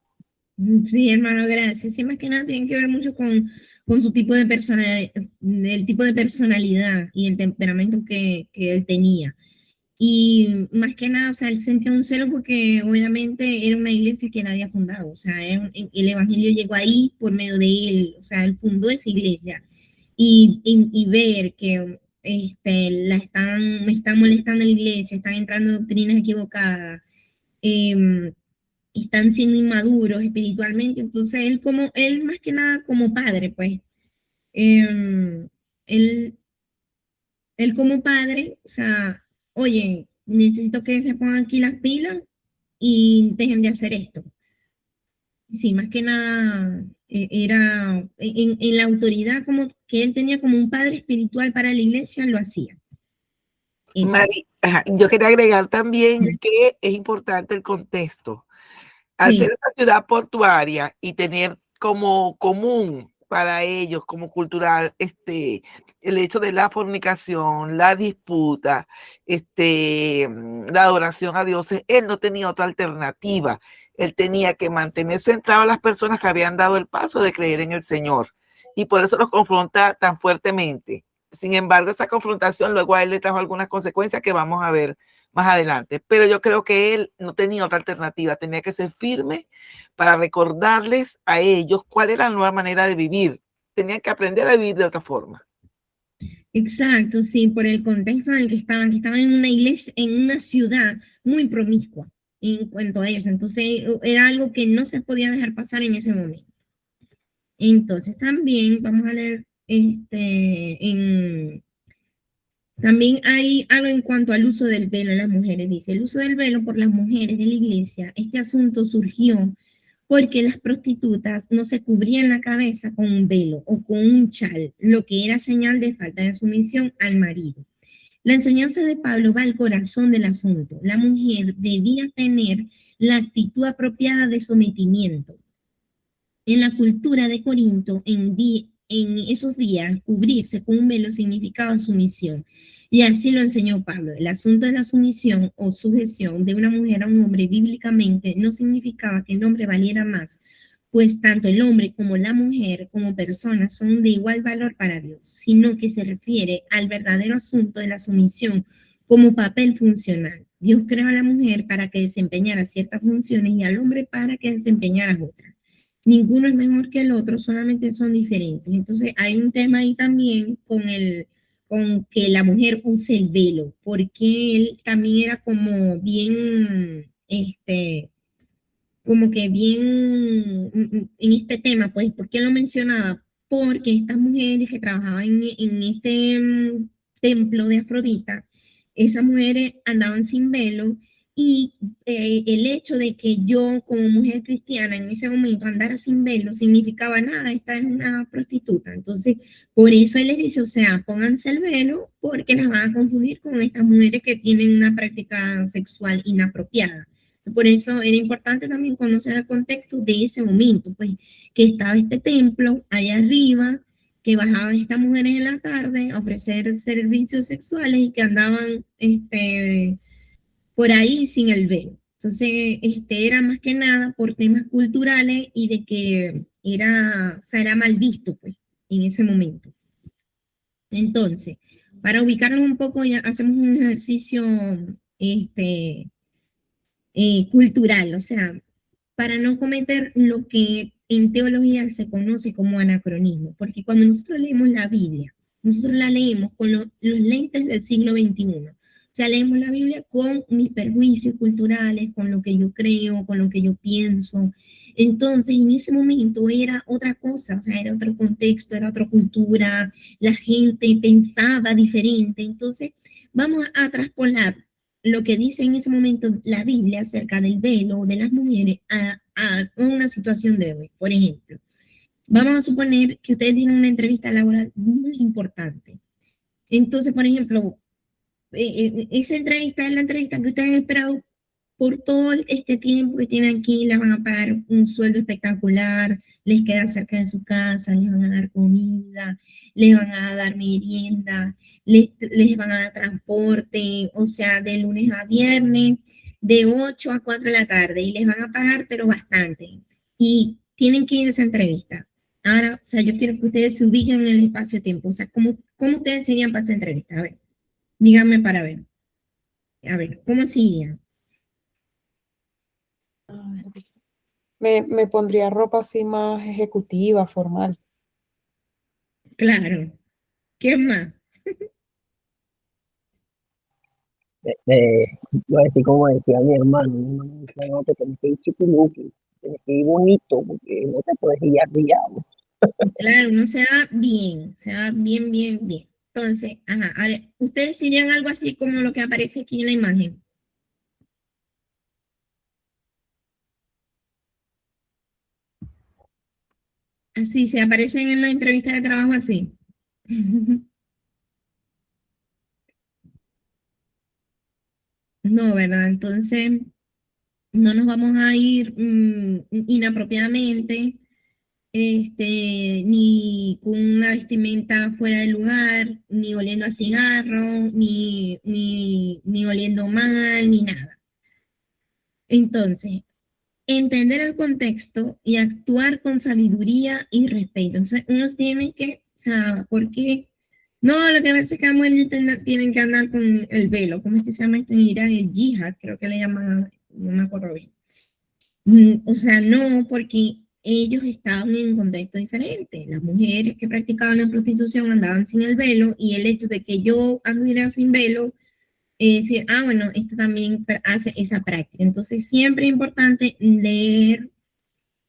Sí, hermano, gracias. Sí, más que nada tiene que ver mucho con su tipo de personalidad, el tipo de personalidad y el temperamento que él tenía. Y más que nada, o sea, él sentía un celo porque obviamente era una iglesia que él había fundado, o sea, el evangelio llegó ahí por medio de él, o sea, él fundó esa iglesia. Y ver que me están molestando la iglesia, están entrando doctrinas equivocadas, eh, están siendo inmaduros espiritualmente, entonces él más que nada como padre, pues, eh, él él como padre, o sea, oye, necesito que se pongan aquí las pilas y dejen de hacer esto. Sí, más que nada era en la autoridad como que él tenía como un padre espiritual para la iglesia, lo hacía. Eso. Mari, ajá, yo quería agregar también que es importante el contexto. Al ser Sí, esta ciudad portuaria y tener como común para ellos, como cultural, el hecho de la fornicación, la disputa, la adoración a dioses, él no tenía otra alternativa. Él tenía que mantener centrado a las personas que habían dado el paso de creer en el Señor. Y por eso los confronta tan fuertemente. Sin embargo, esa confrontación luego a él le trajo algunas consecuencias que vamos a ver más adelante. Pero yo creo que él no tenía otra alternativa, tenía que ser firme para recordarles a ellos cuál era la nueva manera de vivir. Tenían que aprender a vivir de otra forma. exacto, sí, por el contexto en el que estaban en una iglesia, en una ciudad muy promiscua en cuanto a eso. Entonces, era algo que no se podía dejar pasar en ese momento. Entonces, también vamos a leer también hay algo en cuanto al uso del velo en las mujeres. Dice, el uso del velo por las mujeres de la iglesia, este asunto surgió porque las prostitutas no se cubrían la cabeza con un velo o con un chal, lo que era señal de falta de sumisión al marido. La enseñanza de Pablo va al corazón del asunto. La mujer debía tener la actitud apropiada de sometimiento. En la cultura de Corinto, en esos días, cubrirse con un velo significaba sumisión. Y así lo enseñó Pablo. El asunto de la sumisión o sujeción de una mujer a un hombre bíblicamente no significaba que el hombre valiera más, pues tanto el hombre como la mujer como personas son de igual valor para Dios, sino que se refiere al verdadero asunto de la sumisión como papel funcional. Dios creó a la mujer para que desempeñara ciertas funciones y al hombre para que desempeñara otras. Ninguno es mejor que el otro, solamente son diferentes. Entonces hay un tema ahí también con que la mujer use el velo, porque él también era como bien, como que bien en este tema, pues, ¿por qué lo mencionaba? Porque estas mujeres que trabajaban en este templo de Afrodita, esas mujeres andaban sin velo y el hecho de que yo como mujer cristiana en ese momento andara sin velo significaba nada, esta es una prostituta. Entonces, por eso él les dice, o sea, pónganse el velo porque las van a confundir con estas mujeres que tienen una práctica sexual inapropiada. Por eso era importante también conocer el contexto de ese momento, pues que estaba este templo allá arriba, que bajaban estas mujeres en la tarde a ofrecer servicios sexuales y que andaban por ahí sin el velo. Entonces, era más que nada por temas culturales y de que era, o sea, era mal visto, pues, en ese momento. Entonces, para ubicarnos un poco, ya hacemos un ejercicio, este, cultural, o sea, para no cometer lo que en teología se conoce como anacronismo, porque cuando nosotros leemos la Biblia, nosotros la leemos con los lentes del siglo XXI. O sea, leemos la Biblia con mis perjuicios culturales, con lo que yo creo, con lo que yo pienso. Entonces, en ese momento era otra cosa, o sea, era otro contexto, era otra cultura, la gente pensaba diferente. Entonces, vamos a traspolar lo que dice en ese momento la Biblia acerca del velo de las mujeres a una situación de hoy. Por ejemplo, vamos a suponer que ustedes tienen una entrevista laboral muy importante. Entonces, por ejemplo, esa entrevista es la entrevista que ustedes han esperado por todo este tiempo que tienen aquí, les van a pagar un sueldo espectacular, les queda cerca de su casa, les van a dar comida, les van a dar merienda, les van a dar transporte, o sea, de lunes a viernes, de 8 a 4 de la tarde, y les van a pagar, pero bastante. Y tienen que ir a esa entrevista. Ahora, o sea, yo quiero que ustedes se ubiquen en el espacio-tiempo, o sea, ¿cómo ustedes irían para esa entrevista? A ver, díganme para ver. A ver, ¿cómo se irían? Me pondría ropa así más ejecutiva, formal. Claro. ¿Qué más? Iba a decir como decía mi hermano, mi hermano, no te tienes que ir chiquiluki, tienes que ir bonito, porque no te puedes ir arriado. Claro, uno se va bien, bien, bien. Entonces, ajá, ahora, ustedes dirían algo así como lo que aparece aquí en la imagen. Así, se aparecen en la entrevista de trabajo así. No, ¿verdad? Entonces, no nos vamos a ir inapropiadamente, ni con una vestimenta fuera de lugar, ni oliendo a cigarro, ni oliendo mal, ni nada. Entonces, entender el contexto y actuar con sabiduría y respeto. Entonces, uno tiene que, o sea, porque no, lo que pasa es que las mujeres tienen que andar con el velo, ¿cómo es que se llama esto en Irán? El yihad, creo que le llaman, no me acuerdo bien. O sea, no, porque ellos estaban en un contexto diferente. Las mujeres que practicaban la prostitución andaban sin el velo y el hecho de que yo anduviera sin velo decir, bueno, esto también hace esa práctica. Entonces, siempre es importante leer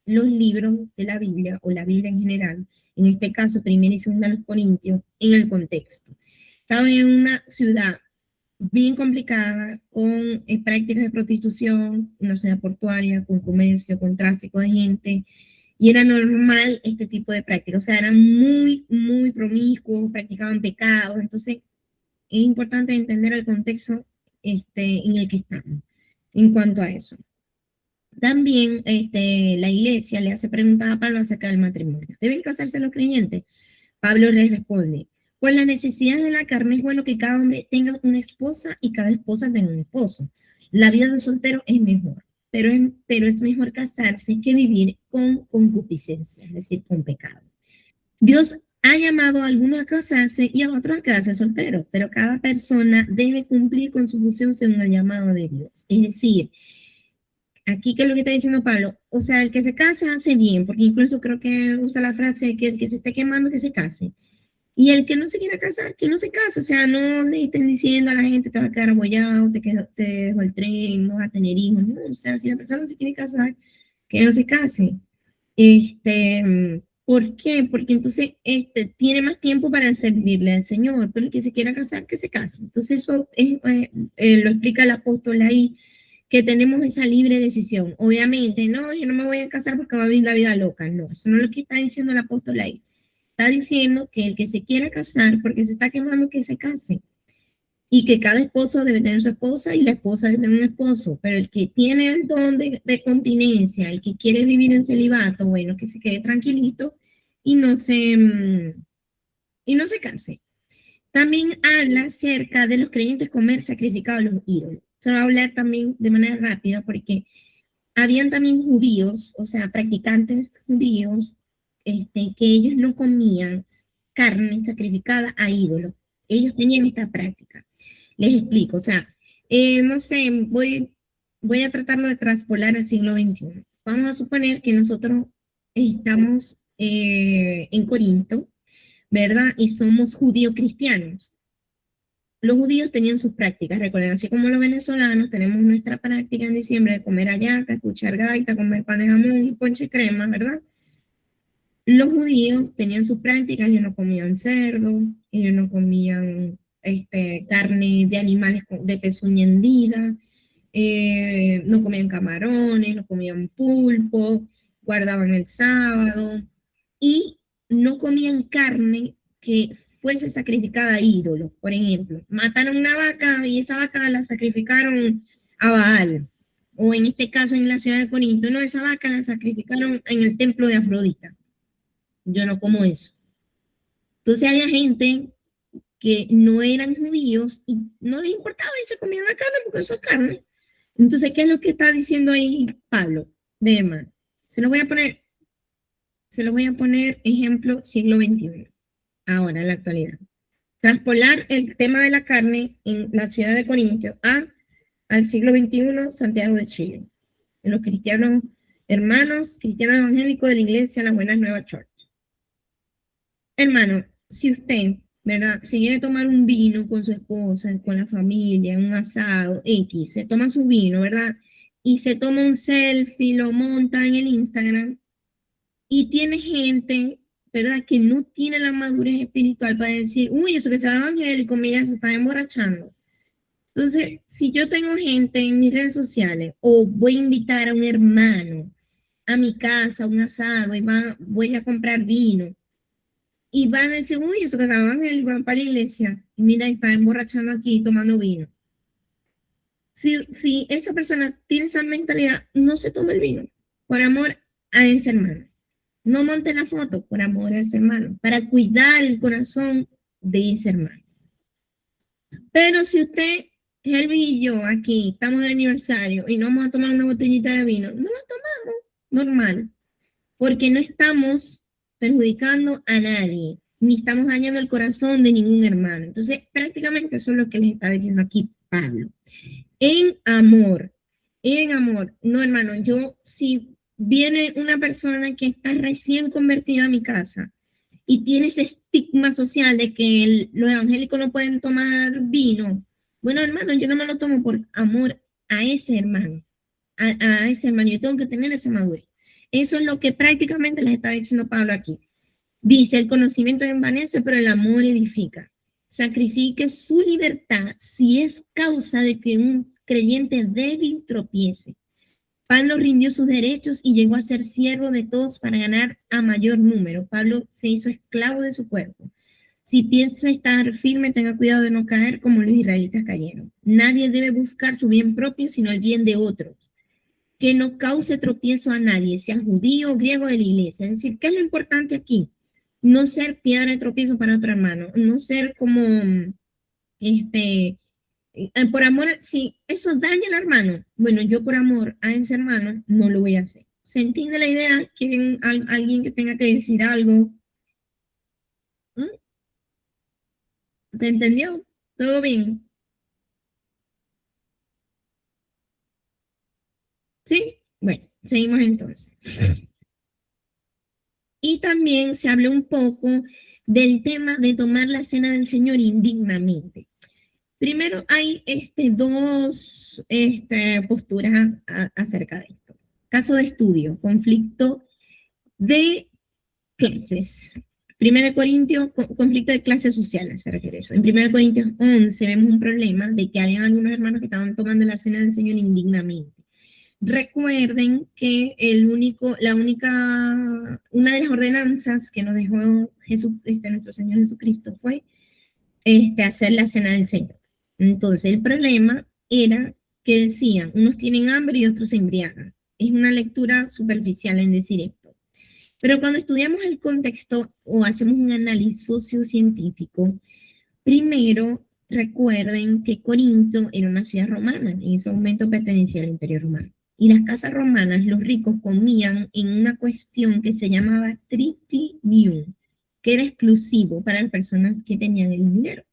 los libros de la Biblia o la Biblia en general, en este caso, primera y segunda de los Corintios, en el contexto. Estaba en una ciudad bien complicada, con prácticas de prostitución, una ciudad portuaria, con comercio, con tráfico de gente, y era normal este tipo de prácticas, o sea, eran muy, muy promiscuos, practicaban pecados, entonces es importante entender el contexto en el que estamos en cuanto a eso. También la iglesia le hace preguntas a Pablo acerca del matrimonio. ¿Deben casarse los creyentes? Pablo le responde, pues la necesidad de la carne es bueno que cada hombre tenga una esposa y cada esposa tenga un esposo. La vida de soltero es mejor, pero es mejor casarse que vivir con concupiscencia, es decir, con pecado. Dios ha llamado a algunos a casarse y a otros a quedarse solteros, pero cada persona debe cumplir con su función según el llamado de Dios. Es decir, aquí que es lo que está diciendo Pablo, o sea, el que se casa hace bien, porque incluso creo que usa la frase que el que se esté quemando que se case. Y el que no se quiera casar, que no se case, o sea, no le estén diciendo a la gente te va a quedar abollado, te dejo el tren, no vas a tener hijos, no, o sea, si la persona no se quiere casar, que no se case. ¿Por qué? Porque entonces tiene más tiempo para servirle al Señor, pero el que se quiera casar, que se case. Entonces eso lo explica el apóstol ahí, que tenemos esa libre decisión. Obviamente, no, yo no me voy a casar porque va a vivir la vida loca, no, eso no es lo que está diciendo el apóstol ahí. Está diciendo que el que se quiera casar, porque se está quemando, que se case. Y que cada esposo debe tener su esposa y la esposa debe tener un esposo. Pero el que tiene el don de continencia, el que quiere vivir en celibato, bueno, que se quede tranquilito y y no se case. También habla acerca de los creyentes comer sacrificados a los ídolos. Se va a hablar también de manera rápida porque habían también judíos, o sea, practicantes judíos, que ellos no comían carne sacrificada a ídolos. Ellos tenían esta práctica. Les explico, o sea, no sé, voy a tratarlo de traspolar al siglo XXI. Vamos a suponer que nosotros estamos en Corinto, ¿verdad? Y somos judío-cristianos. los judíos tenían sus prácticas, recuerden, así como los venezolanos tenemos nuestra práctica en diciembre de comer hallaca, escuchar gaita, comer pan de jamón y ponche crema, ¿verdad? Los judíos tenían sus prácticas, ellos no comían cerdo, ellos no comían carne de animales de pezuña hendida, no comían camarones, no comían pulpo, guardaban el sábado y no comían carne que fuese sacrificada a ídolos. Por ejemplo, mataron una vaca y esa vaca la sacrificaron a Baal. O en este caso en la ciudad de Corinto, no, esa vaca la sacrificaron en el templo de Afrodita. Yo no como eso. Entonces había gente que no eran judíos y no les importaba y se comían la carne porque eso es carne. Entonces, ¿qué es lo que está diciendo ahí Pablo de hermano? Se los voy a poner ejemplo siglo XXI, ahora en la actualidad. Traspolar el tema de la carne en la ciudad de Corinto al siglo XXI, Santiago de Chile. En los cristianos, hermanos, cristianos evangélicos de la iglesia Las Buenas Nuevas Church. Hermano, si usted, ¿verdad? Se quiere tomar un vino con su esposa, con la familia, un asado, X, se toma su vino, ¿verdad? Y se toma un selfie, lo monta en el Instagram, y tiene gente, ¿verdad? Que no tiene la madurez espiritual para decir, uy, eso que sea evangélico, mira, se está emborrachando. Entonces, si yo tengo gente en mis redes sociales, o voy a invitar a un hermano a mi casa, a un asado, y voy a comprar vino, y van a decir, uy, eso que está evangélico, van para la iglesia, y mira, está emborrachando aquí, tomando vino. Si esa persona tiene esa mentalidad, no se toma el vino, por amor a ese hermano. No monte la foto por amor a ese hermano, para cuidar el corazón de ese hermano. Pero si usted, Helvi y yo, aquí estamos de aniversario y no vamos a tomar una botellita de vino, no lo tomamos, normal, porque no estamos perjudicando a nadie, ni estamos dañando el corazón de ningún hermano. Entonces, prácticamente eso es lo que les está diciendo aquí Pablo. En amor, no hermano, yo si viene una persona que está recién convertida a mi casa y tiene ese estigma social de que los evangélicos no pueden tomar vino, bueno, hermano, yo no me lo tomo por amor a ese hermano, a ese hermano, yo tengo que tener esa madurez. Eso es lo que prácticamente les está diciendo Pablo aquí. Dice, el conocimiento envanece, pero el amor edifica. Sacrifique su libertad si es causa de que un creyente débil tropiece. Pablo rindió sus derechos y llegó a ser siervo de todos para ganar a mayor número. Pablo se hizo esclavo de su cuerpo. Si piensa estar firme, tenga cuidado de no caer como los israelitas cayeron. Nadie debe buscar su bien propio, sino el bien de otros. Que no cause tropiezo a nadie, sea judío o griego de la iglesia. Es decir, ¿qué es lo importante aquí? No ser piedra de tropiezo para otro hermano, no ser como, por amor, si eso daña al hermano, bueno, yo por amor a ese hermano no lo voy a hacer. ¿Se entiende la idea? ¿Quieren alguien que tenga que decir algo? ¿Mm? ¿Se entendió? ¿Todo bien? ¿Sí? Bueno, seguimos entonces. Y también se habló un poco del tema de tomar la cena del Señor indignamente. Primero hay dos posturas acerca de esto. Caso de estudio, conflicto de clases. 1 Corintios, conflicto de clases sociales, se refiere a eso. En 1 Corintios 11 vemos un problema de que había algunos hermanos que estaban tomando la cena del Señor indignamente. Recuerden que una de las ordenanzas que nos dejó nuestro Señor Jesucristo fue hacer la cena del Señor. Entonces, el problema era que decían, unos tienen hambre y otros se embriagan. Es una lectura superficial en decir esto. Pero cuando estudiamos el contexto o hacemos un análisis sociocientífico, primero recuerden que Corinto era una ciudad romana, en ese momento pertenecía al Imperio Romano. Y las casas romanas, los ricos comían en una cuestión que se llamaba triclinium, que era exclusivo para las personas que tenían el dinero.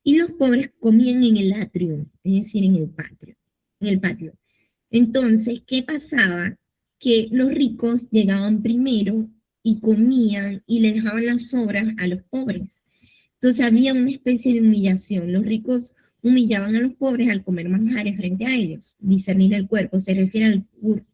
Y los pobres comían en el atrio, es decir, en el patio. Entonces, ¿qué pasaba? Que los ricos llegaban primero y comían y le dejaban las sobras a los pobres. Entonces había una especie de humillación. Los ricos humillaban a los pobres al comer manjares frente a ellos. Discernir el cuerpo se refiere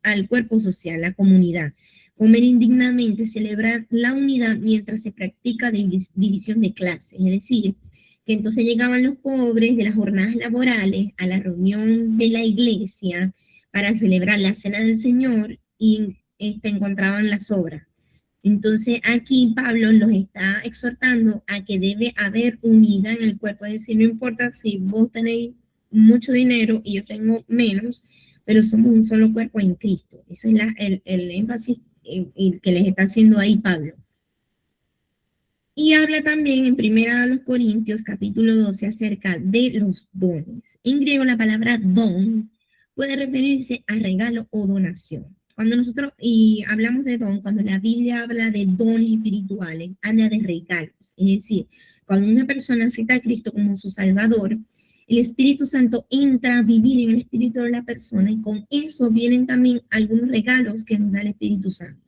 al cuerpo social, la comunidad. Comer indignamente, celebrar la unidad mientras se practica división de clases. Es decir, que entonces llegaban los pobres de las jornadas laborales a la reunión de la iglesia para celebrar la cena del Señor y encontraban las obras. Entonces aquí Pablo los está exhortando a que debe haber unidad en el cuerpo, es decir, no importa si vos tenéis mucho dinero y yo tengo menos, pero somos un solo cuerpo en Cristo. Ese es el énfasis que les está haciendo ahí Pablo. Y habla también en 1 Corintios capítulo 12 acerca de los dones. En griego la palabra don puede referirse a regalo o donación. Cuando nosotros hablamos de don, cuando la Biblia habla de dones espirituales, habla de regalos. Es decir, cuando una persona acepta a Cristo como su Salvador, el Espíritu Santo entra a vivir en el espíritu de la persona y con eso vienen también algunos regalos que nos da el Espíritu Santo.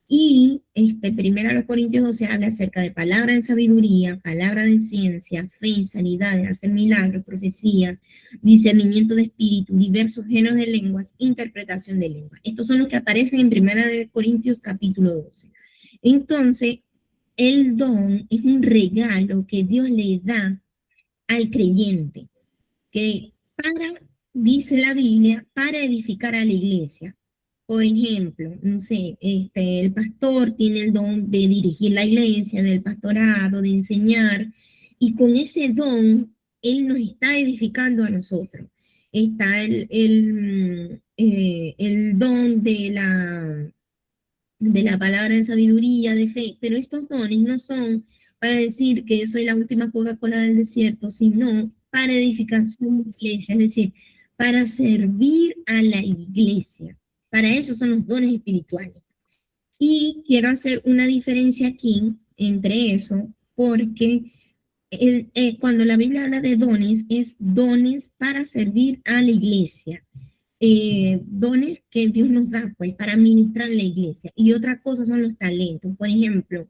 Y 1 Corintios 12 habla acerca de palabra de sabiduría, palabra de ciencia, fe, sanidades, hacer milagros, profecía, discernimiento de espíritu, diversos géneros de lenguas, interpretación de lenguas. Estos son los que aparecen en 1 Corintios capítulo 12. Entonces, el don es un regalo que Dios le da al creyente, que dice la Biblia, para edificar a la iglesia. Por ejemplo, no sé, el pastor tiene el don de dirigir la iglesia, del pastorado, de enseñar, y con ese don, él nos está edificando a nosotros. Está el don de la palabra de sabiduría, de fe, pero estos dones no son para decir que yo soy la última Coca-Cola del desierto, sino para edificación de la iglesia, es decir, para servir a la iglesia. Para eso son los dones espirituales. Y quiero hacer una diferencia aquí entre eso, porque cuando la Biblia habla de dones, es dones para servir a la iglesia. Dones que Dios nos da, pues, para ministrar en la iglesia. Y otra cosa son los talentos. Por ejemplo,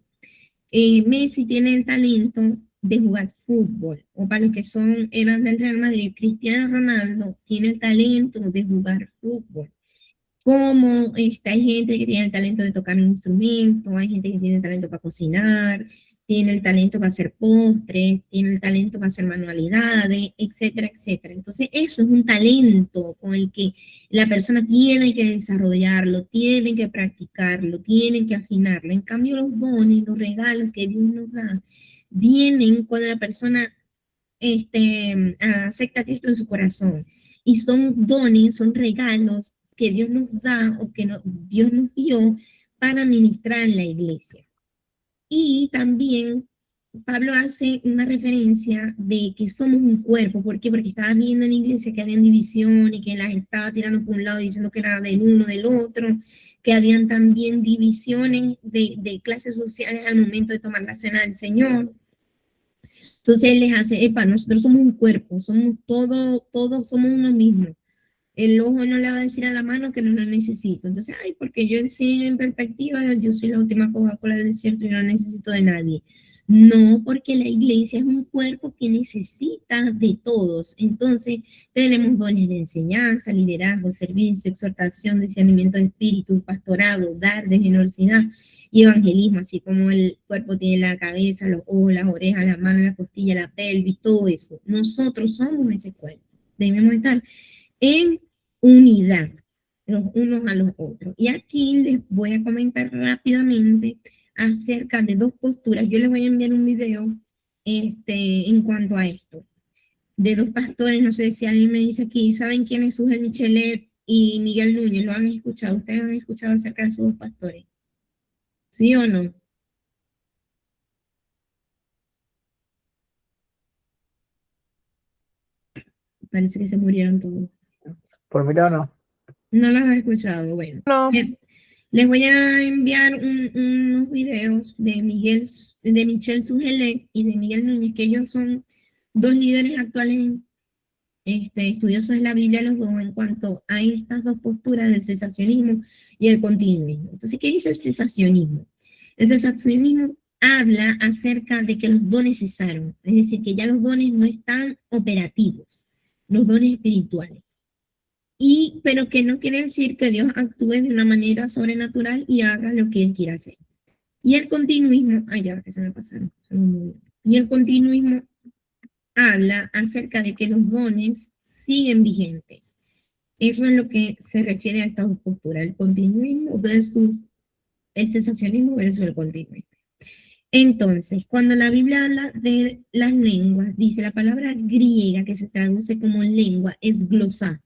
Messi tiene el talento de jugar fútbol, o para los que eran del Real Madrid, Cristiano Ronaldo tiene el talento de jugar fútbol. Como hay gente que tiene el talento de tocar un instrumento, hay gente que tiene el talento para cocinar, tiene el talento para hacer postres, tiene el talento para hacer manualidades, etcétera, etcétera. Entonces eso es un talento con el que la persona tiene que desarrollarlo, tiene que practicarlo, tiene que afinarlo. En cambio los dones, los regalos que Dios nos da, vienen cuando la persona acepta a Cristo en su corazón. Y son dones, son regalos que Dios nos da o que Dios nos dio para ministrar en la iglesia. Y también Pablo hace una referencia de que somos un cuerpo. ¿Por qué? Porque estaba viendo en la iglesia que habían divisiones, que la gente estaba tirando por un lado diciendo que era del uno, del otro, que habían también divisiones de clases sociales al momento de tomar la cena del Señor. Entonces él les hace, nosotros somos un cuerpo, somos todos somos uno mismo. El ojo no le va a decir a la mano que no lo necesito. Entonces, porque yo enseño en perspectiva, yo soy la última Coca-Cola del desierto y no necesito de nadie. No, porque la iglesia es un cuerpo que necesita de todos. Entonces, tenemos dones de enseñanza, liderazgo, servicio, exhortación, discernimiento de espíritu, pastorado, dar de generosidad y evangelismo, así como el cuerpo tiene la cabeza, los ojos, las orejas, las manos, la costilla, la pelvis, todo eso. Nosotros somos ese cuerpo. Debemos estar en unidad, los unos a los otros. Y aquí les voy a comentar rápidamente acerca de dos posturas. Yo les voy a enviar un video en cuanto a esto, de dos pastores. No sé si alguien me dice aquí, ¿saben quién es Sujel Michelet y Miguel Núñez? ¿Lo han escuchado? ¿Ustedes han escuchado acerca de esos dos pastores? ¿Sí o no? Parece que se murieron todos. Por mi lado no. No los he escuchado, bueno. No. Les voy a enviar unos videos de Michel Sugelet y de Miguel Núñez, que ellos son dos líderes actuales, estudiosos de la Biblia, los dos, en cuanto a estas dos posturas del cesacionismo y el continuismo. Entonces, ¿qué dice el cesacionismo? El cesacionismo habla acerca de que los dones cesaron, es decir, que ya los dones no están operativos, los dones espirituales. Pero que no quiere decir que Dios actúe de una manera sobrenatural y haga lo que Él quiera hacer. Y el continuismo, ay, ya que se me pasaron. Y el continuismo habla acerca de que los dones siguen vigentes. Eso es lo que se refiere a estas dos posturas, el continuismo versus el cesacionismo versus el continuismo. Entonces, cuando la Biblia habla de las lenguas, dice la palabra griega que se traduce como lengua, es glosá.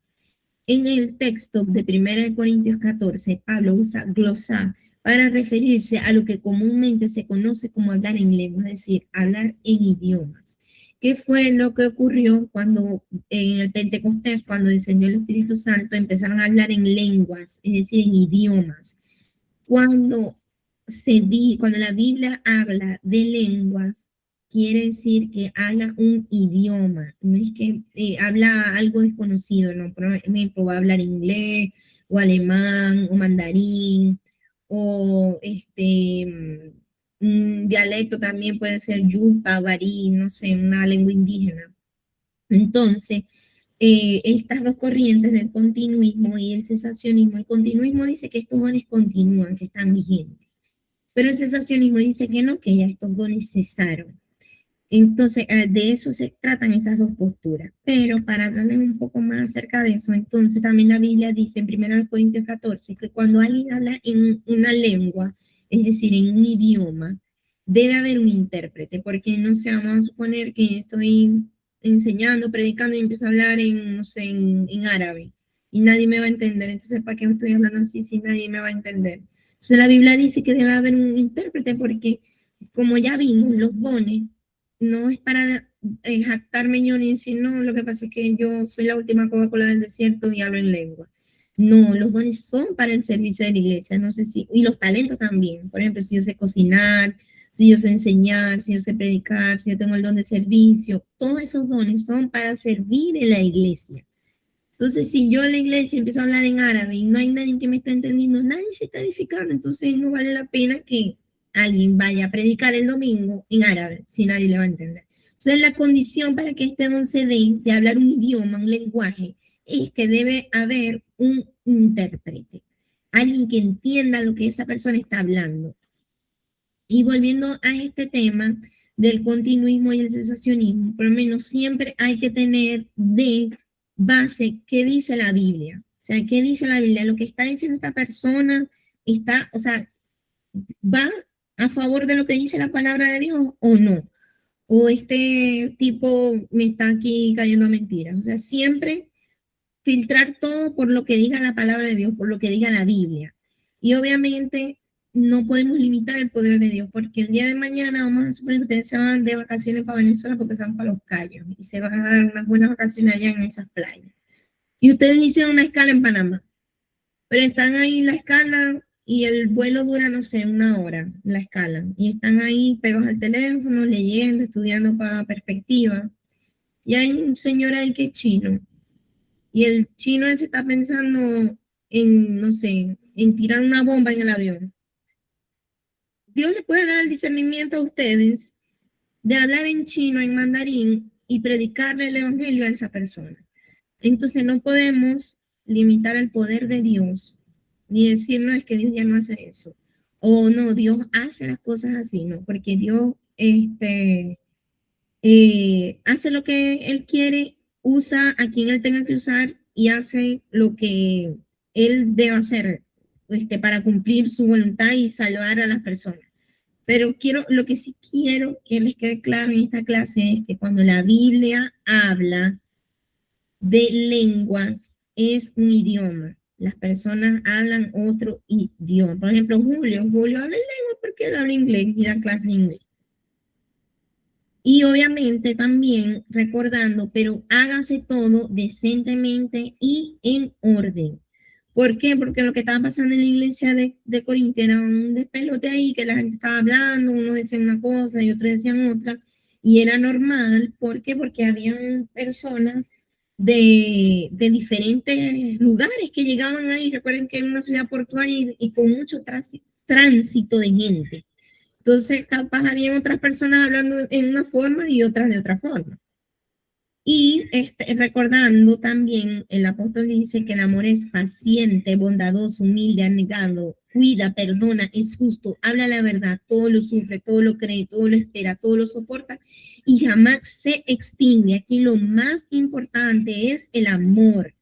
En el texto de 1 Corintios 14, Pablo usa glosá para referirse a lo que comúnmente se conoce como hablar en lengua, es decir, hablar en idiomas. ¿Qué fue lo que ocurrió cuando en el Pentecostés, cuando descendió el Espíritu Santo, empezaron a hablar en lenguas, es decir, en idiomas? Cuando la Biblia habla de lenguas, quiere decir que habla un idioma, no es que habla algo desconocido, ¿no? Por ejemplo, va a hablar inglés, o alemán, o mandarín, o un dialecto también puede ser yupa, barí, no sé, una lengua indígena. Entonces, estas dos corrientes del continuismo y el cesacionismo, el continuismo dice que estos dones continúan, que están vigentes, pero el cesacionismo dice que no, que ya estos dones cesaron. Entonces, de eso se tratan esas dos posturas. Pero para hablarles un poco más acerca de eso, entonces también la Biblia dice en 1 Corintios 14 que cuando alguien habla en una lengua, es decir, en un idioma, debe haber un intérprete, porque no sé, vamos a suponer que estoy enseñando, predicando y empiezo a hablar en, no sé, en árabe, y nadie me va a entender. Entonces, ¿para qué estoy hablando así si nadie me va a entender? Entonces, la Biblia dice que debe haber un intérprete porque, como ya vimos, los dones no es para jactarme yo ni decir, no, lo que pasa es que yo soy la última Coca-Cola del desierto y hablo en lengua. No, los dones son para el servicio de la iglesia, no sé si, y los talentos también. Por ejemplo, si yo sé cocinar, si yo sé enseñar, si yo sé predicar, si yo tengo el don de servicio, todos esos dones son para servir en la iglesia. Entonces, si yo en la iglesia empiezo a hablar en árabe y no hay nadie que me está entendiendo, nadie se está edificando, entonces no vale la pena que alguien vaya a predicar el domingo en árabe, si nadie le va a entender. Entonces, la condición para que este don se dé, de hablar un idioma, un lenguaje, es que debe haber un intérprete, alguien que entienda lo que esa persona está hablando. Y volviendo a este tema del continuismo y el cesacionismo, por lo menos siempre hay que tener de base qué dice la Biblia. O sea, qué dice la Biblia, lo que está diciendo esta persona está, o sea, va a favor de lo que dice la palabra de Dios o no. O este tipo me está aquí cayendo a mentiras. O sea, siempre filtrar todo por lo que diga la palabra de Dios, por lo que diga la Biblia. Y obviamente no podemos limitar el poder de Dios, porque el día de mañana, vamos a suponer que ustedes se van de vacaciones para Venezuela porque se van para Los Cayos y se van a dar unas buenas vacaciones allá en esas playas. Y ustedes hicieron una escala en Panamá, pero están ahí en la escala y el vuelo dura, no sé, 1 hora, la escala. Y están ahí pegados al teléfono, leyendo, estudiando para perspectiva. Y hay un señor ahí que es chino. Y el chino ese está pensando en, no sé, en tirar una bomba en el avión. Dios le puede dar el discernimiento a ustedes de hablar en chino, en mandarín, y predicarle el evangelio a esa persona. Entonces no podemos limitar el poder de Dios, ni decir, no, es que Dios ya no hace eso. O no, Dios hace las cosas así, no, porque Dios hace lo que Él quiere, usa a quien Él tenga que usar y hace lo que Él debe hacer para cumplir su voluntad y salvar a las personas. Pero lo que sí quiero que les quede claro en esta clase es que cuando la Biblia habla de lenguas, es un idioma. Las personas hablan otro idioma. Por ejemplo, Julio habla en lengua porque él habla inglés y da clases en inglés. Y obviamente también recordando, pero hágase todo decentemente y en orden. ¿Por qué? Porque lo que estaba pasando en la iglesia de Corinto era un despelote ahí, que la gente estaba hablando, uno decía una cosa y otros decían otra, y era normal. ¿Por qué? Porque habían personas de diferentes lugares que llegaban ahí. Recuerden que era una ciudad portuaria y con mucho tránsito de gente. Entonces, capaz había otras personas hablando en una forma y otras de otra forma. Y recordando también, el apóstol dice que el amor es paciente, bondadoso, humilde, abnegado, cuida, perdona, es justo, habla la verdad, todo lo sufre, todo lo cree, todo lo espera, todo lo soporta y jamás se extingue. Aquí lo más importante es el amor.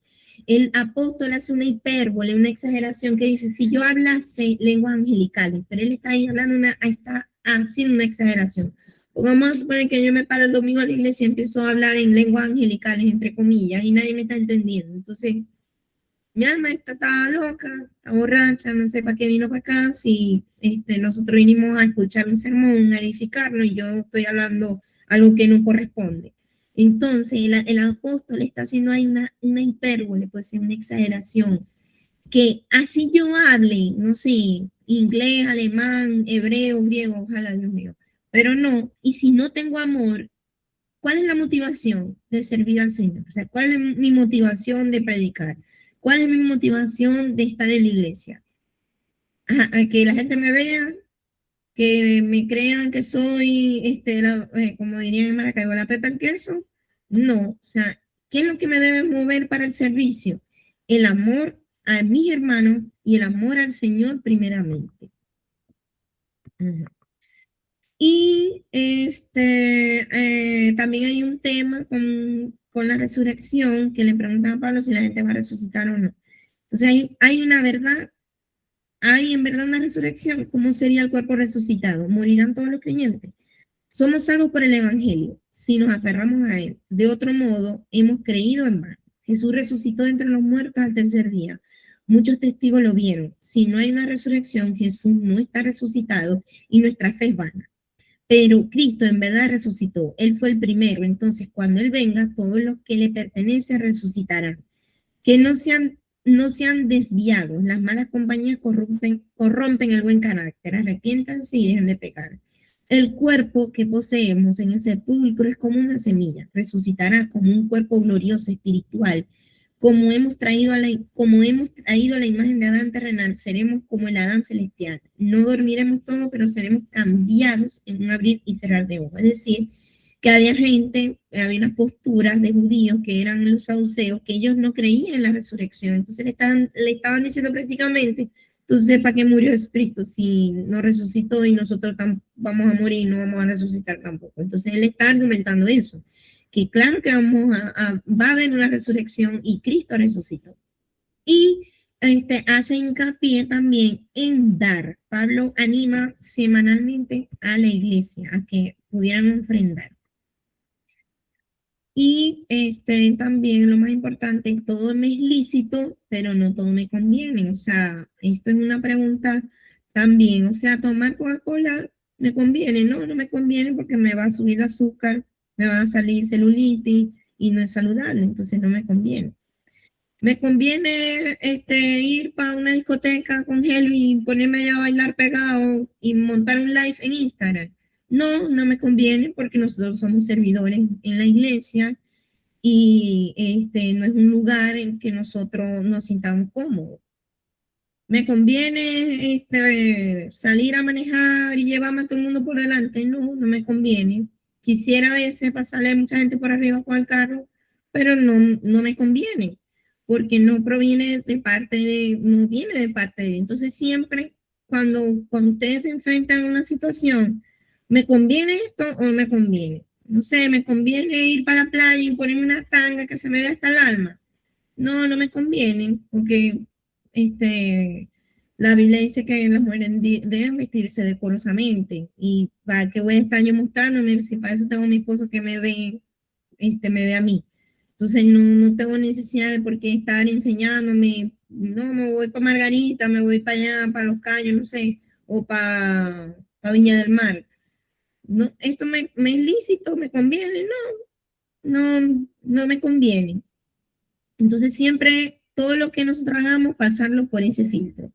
El apóstol hace una hipérbole, una exageración que dice, si yo hablase lenguas angelicales, pero él está ahí hablando está haciendo una exageración. O vamos a suponer que yo me paro el domingo a la iglesia y empiezo a hablar en lenguas angelicales, entre comillas, y nadie me está entendiendo. Entonces, mi alma está loca, está borracha, no sé para qué vino para acá, si nosotros vinimos a escuchar un sermón, a edificarnos, y yo estoy hablando algo que no corresponde. Entonces, el apóstol está haciendo ahí una hipérbole, pues una exageración, que así yo hable, no sé, inglés, alemán, hebreo, griego, ojalá, Dios mío, pero no, y si no tengo amor, ¿cuál es la motivación de servir al Señor? O sea, ¿cuál es mi motivación de predicar? ¿Cuál es mi motivación de estar en la iglesia? A que la gente me vea, que me crean que soy, como dirían en Maracaibo, la pepa el queso. No, o sea, ¿qué es lo que me debe mover para el servicio? El amor a mis hermanos y el amor al Señor primeramente. Y también hay un tema con la resurrección que le preguntan a Pablo si la gente va a resucitar o no. Entonces hay una verdad, hay en verdad una resurrección. ¿Cómo sería el cuerpo resucitado? ¿Morirán todos los creyentes? Somos salvos por el Evangelio, si nos aferramos a él. De otro modo, hemos creído en vano. Jesús resucitó de entre los muertos al tercer día. Muchos testigos lo vieron. Si no hay una resurrección, Jesús no está resucitado y nuestra fe es vana. Pero Cristo en verdad resucitó. Él fue el primero. Entonces, cuando Él venga, todos los que le pertenecen resucitarán. Que no sean desviados. Las malas compañías corrompen el buen carácter. Arrepiéntanse y dejen de pecar. El cuerpo que poseemos en el sepulcro es como una semilla. Resucitará como un cuerpo glorioso espiritual. Como hemos traído a la imagen de Adán terrenal, seremos como el Adán celestial. No dormiremos todos, pero seremos cambiados en un abrir y cerrar de ojos. Es decir, que había unas posturas de judíos que eran los saduceos, que ellos no creían en la resurrección. Entonces le estaban diciendo prácticamente, entonces, ¿para qué murió Jesucristo si no resucitó y nosotros vamos a morir y no vamos a resucitar tampoco? Entonces él está argumentando eso, que claro que va a haber una resurrección y Cristo resucitó. Y hace hincapié también en dar. Pablo anima semanalmente a la iglesia a que pudieran ofrendar. Y también lo más importante, todo me es lícito, pero no todo me conviene. O sea, esto es una pregunta también. O sea, tomar Coca-Cola me conviene, no me conviene porque me va a subir el azúcar, me va a salir celulitis y no es saludable, entonces no me conviene. Me conviene ir para una discoteca con gel y ponerme allá a bailar pegado y montar un live en Instagram. No me conviene porque nosotros somos servidores en la iglesia y no es un lugar en que nosotros nos sintamos cómodos. ¿Me conviene salir a manejar y llevarme a todo el mundo por delante? No me conviene. Quisiera a veces pasarle a mucha gente por arriba con el carro, pero no me conviene, porque no viene de parte de. Entonces siempre cuando ustedes se enfrentan a una situación, ¿me conviene esto o no me conviene? No sé, ¿me conviene ir para la playa y ponerme una tanga que se me vea hasta el alma? No me conviene, porque la Biblia dice que las mujeres deben vestirse decorosamente. Y para qué voy a estar yo mostrándome si para eso tengo a mi esposo que me ve a mí. Entonces no tengo necesidad de por qué estar enseñándome. No, me voy para Margarita, me voy para allá, para Los Cayos, no sé, o para Viña del Mar. No, esto me es lícito, me conviene, no me conviene. Entonces siempre todo lo que nosotros hagamos, pasarlo por ese filtro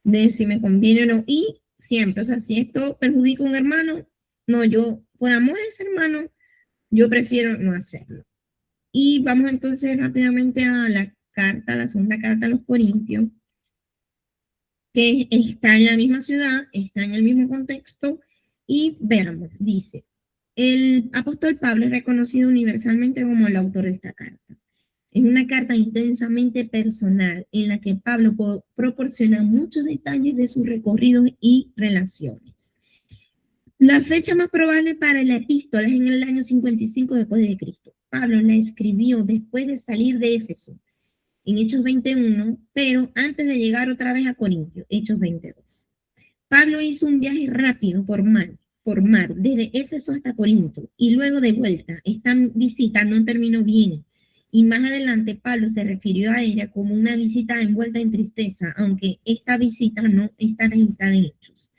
de si me conviene o no. Y siempre, o sea, si esto perjudica a un hermano, no, yo por amor a ese hermano, yo prefiero no hacerlo. Y vamos entonces rápidamente a la segunda carta a los Corintios, que está en la misma ciudad, está en el mismo contexto, Y veamos, dice, el apóstol Pablo es reconocido universalmente como el autor de esta carta. Es una carta intensamente personal en la que Pablo proporciona muchos detalles de sus recorridos y relaciones. La fecha más probable para la epístola es en el año 55 después de Cristo. Pablo la escribió después de salir de Éfeso, en Hechos 21, pero antes de llegar otra vez a Corintio, Hechos 22. Pablo hizo un viaje rápido por mar, desde Éfeso hasta Corinto, y luego de vuelta. Esta visita no terminó bien, y más adelante Pablo se refirió a ella como una visita envuelta en tristeza, aunque esta visita no está registrada en Hechos.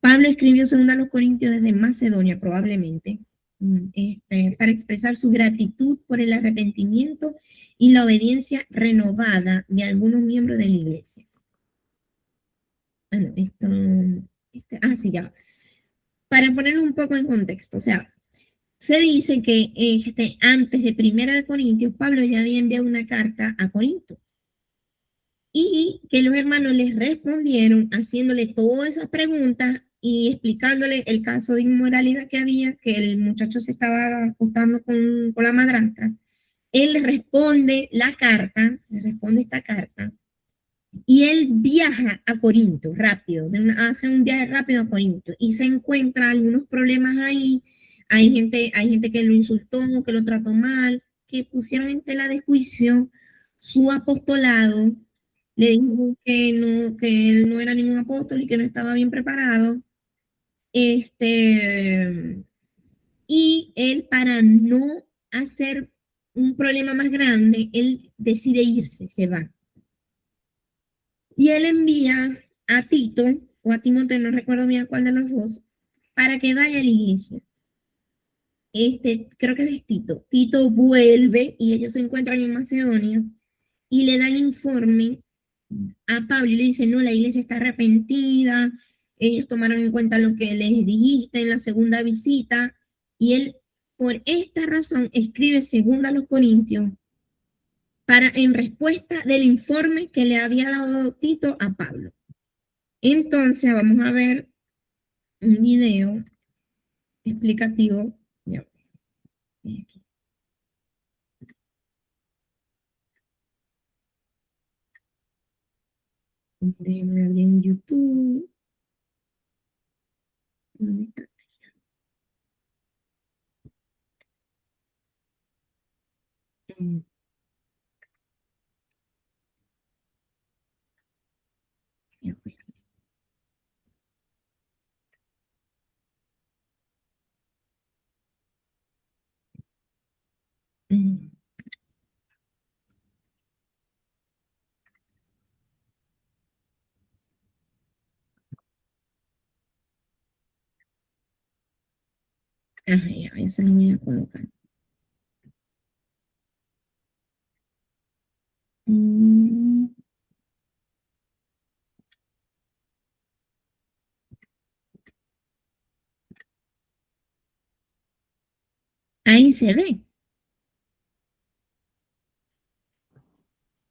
Pablo escribió según a los Corintios desde Macedonia, probablemente, para expresar su gratitud por el arrepentimiento y la obediencia renovada de algunos miembros de la iglesia. Bueno, sí, ya. Para ponerlo un poco en contexto, o sea, se dice que antes de Primera de Corintios, Pablo ya había enviado una carta a Corinto y que los hermanos les respondieron haciéndole todas esas preguntas y explicándole el caso de inmoralidad que había, que el muchacho se estaba acostando con la madrastra. Él le responde esta carta, y él viaja a Corinto rápido, hace un viaje rápido a Corinto y se encuentra algunos problemas ahí. Hay gente que lo insultó, que lo trató mal, que pusieron en tela de juicio su apostolado. Le dijo que él no era ningún apóstol y que no estaba bien preparado. Y él, para no hacer un problema más grande, él decide irse, se va. Y él envía a Tito, o a Timoteo, no recuerdo bien cuál de los dos, para que vaya a la iglesia. Creo que es Tito. Tito vuelve y ellos se encuentran en Macedonia y le dan informe a Pablo y le dicen, no, la iglesia está arrepentida, ellos tomaron en cuenta lo que les dijiste en la segunda visita, y él, por esta razón, escribe segunda a los Corintios en respuesta del informe que le había dado Tito a Pablo. Entonces, vamos a ver un video explicativo. Aquí. Déjenme abrir en YouTube. ¿Dónde está? Ya se lo voy a colocar. Ahí se ve.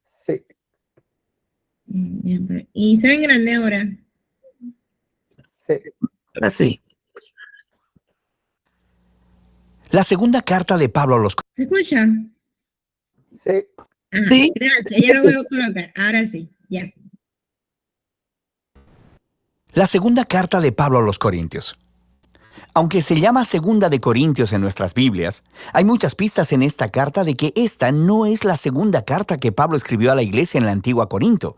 Sí. Y se ven grande ahora. Sí. Así. La segunda carta de Pablo a los... ¿Se escucha? Sí. Sí. Gracias, ya lo voy a colocar. Ahora sí, ya. La segunda carta de Pablo a los Corintios. Aunque se llama Segunda de Corintios en nuestras Biblias, hay muchas pistas en esta carta de que esta no es la segunda carta que Pablo escribió a la iglesia en la antigua Corinto.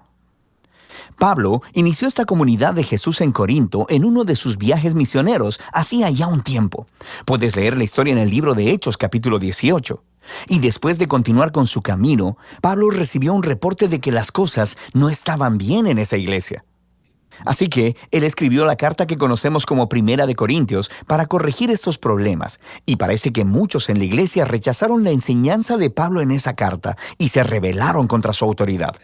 Pablo inició esta comunidad de Jesús en Corinto en uno de sus viajes misioneros hacía ya un tiempo. Puedes leer la historia en el libro de Hechos, capítulo 18. Y después de continuar con su camino, Pablo recibió un reporte de que las cosas no estaban bien en esa iglesia. Así que él escribió la carta que conocemos como Primera de Corintios para corregir estos problemas, y parece que muchos en la iglesia rechazaron la enseñanza de Pablo en esa carta y se rebelaron contra su autoridad.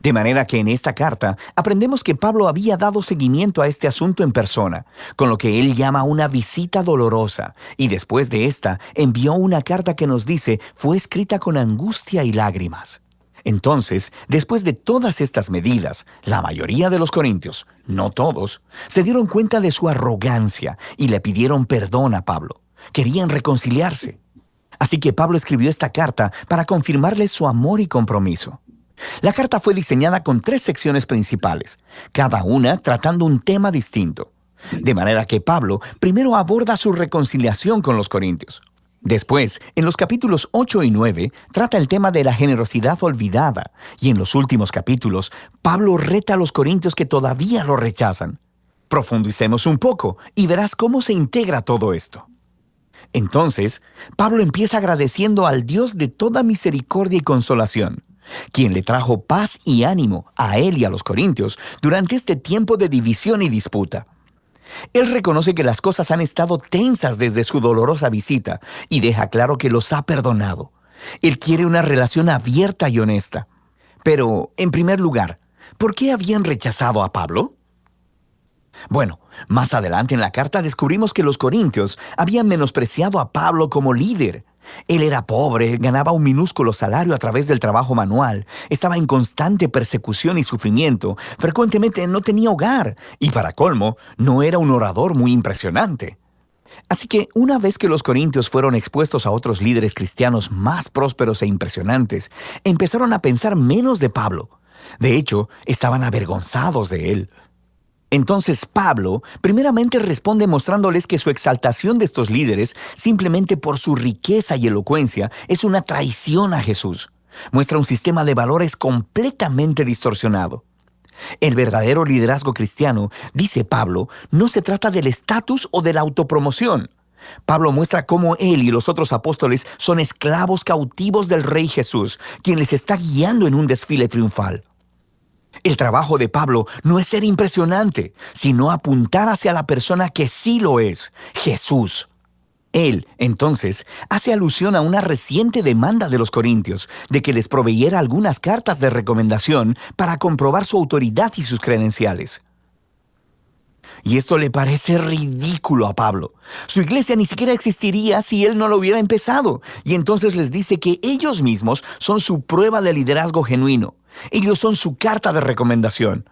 De manera que en esta carta aprendemos que Pablo había dado seguimiento a este asunto en persona, con lo que él llama una visita dolorosa, y después de esta envió una carta que nos dice fue escrita con angustia y lágrimas. Entonces, después de todas estas medidas, la mayoría de los corintios, no todos, se dieron cuenta de su arrogancia y le pidieron perdón a Pablo. Querían reconciliarse. Así que Pablo escribió esta carta para confirmarles su amor y compromiso. La carta fue diseñada con 3 secciones principales, cada una tratando un tema distinto. De manera que Pablo primero aborda su reconciliación con los corintios. Después, en los capítulos 8 y 9, trata el tema de la generosidad olvidada, y en los últimos capítulos, Pablo reta a los corintios que todavía lo rechazan. Profundicemos un poco y verás cómo se integra todo esto. Entonces, Pablo empieza agradeciendo al Dios de toda misericordia y consolación, quien le trajo paz y ánimo a él y a los corintios durante este tiempo de división y disputa. Él reconoce que las cosas han estado tensas desde su dolorosa visita y deja claro que los ha perdonado. Él quiere una relación abierta y honesta. Pero, en primer lugar, ¿por qué habían rechazado a Pablo? Bueno, más adelante en la carta descubrimos que los corintios habían menospreciado a Pablo como líder. Él era pobre, ganaba un minúsculo salario a través del trabajo manual, estaba en constante persecución y sufrimiento, frecuentemente no tenía hogar y, para colmo, no era un orador muy impresionante. Así que, una vez que los corintios fueron expuestos a otros líderes cristianos más prósperos e impresionantes, empezaron a pensar menos de Pablo. De hecho, estaban avergonzados de él. Entonces Pablo primeramente responde mostrándoles que su exaltación de estos líderes, simplemente por su riqueza y elocuencia, es una traición a Jesús. Muestra un sistema de valores completamente distorsionado. El verdadero liderazgo cristiano, dice Pablo, no se trata del estatus o de la autopromoción. Pablo muestra cómo él y los otros apóstoles son esclavos cautivos del Rey Jesús, quien les está guiando en un desfile triunfal. El trabajo de Pablo no es ser impresionante, sino apuntar hacia la persona que sí lo es, Jesús. Él, entonces, hace alusión a una reciente demanda de los corintios de que les proveyera algunas cartas de recomendación para comprobar su autoridad y sus credenciales. Y esto le parece ridículo a Pablo. Su iglesia ni siquiera existiría si él no lo hubiera empezado. Y entonces les dice que ellos mismos son su prueba de liderazgo genuino. Ellos son su carta de recomendación.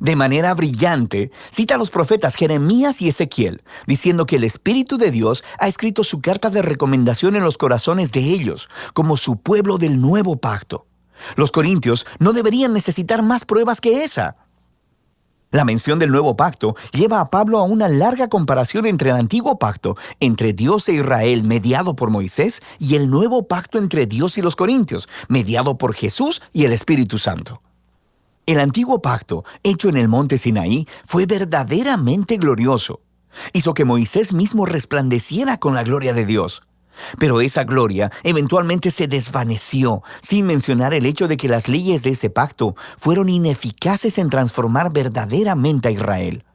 De manera brillante, cita a los profetas Jeremías y Ezequiel, diciendo que el Espíritu de Dios ha escrito su carta de recomendación en los corazones de ellos, como su pueblo del nuevo pacto. Los corintios no deberían necesitar más pruebas que esa. La mención del nuevo pacto lleva a Pablo a una larga comparación entre el antiguo pacto entre Dios e Israel mediado por Moisés y el nuevo pacto entre Dios y los corintios, mediado por Jesús y el Espíritu Santo. El antiguo pacto, hecho en el monte Sinaí, fue verdaderamente glorioso. Hizo que Moisés mismo resplandeciera con la gloria de Dios. Pero esa gloria eventualmente se desvaneció, sin mencionar el hecho de que las leyes de ese pacto fueron ineficaces en transformar verdaderamente a Israel.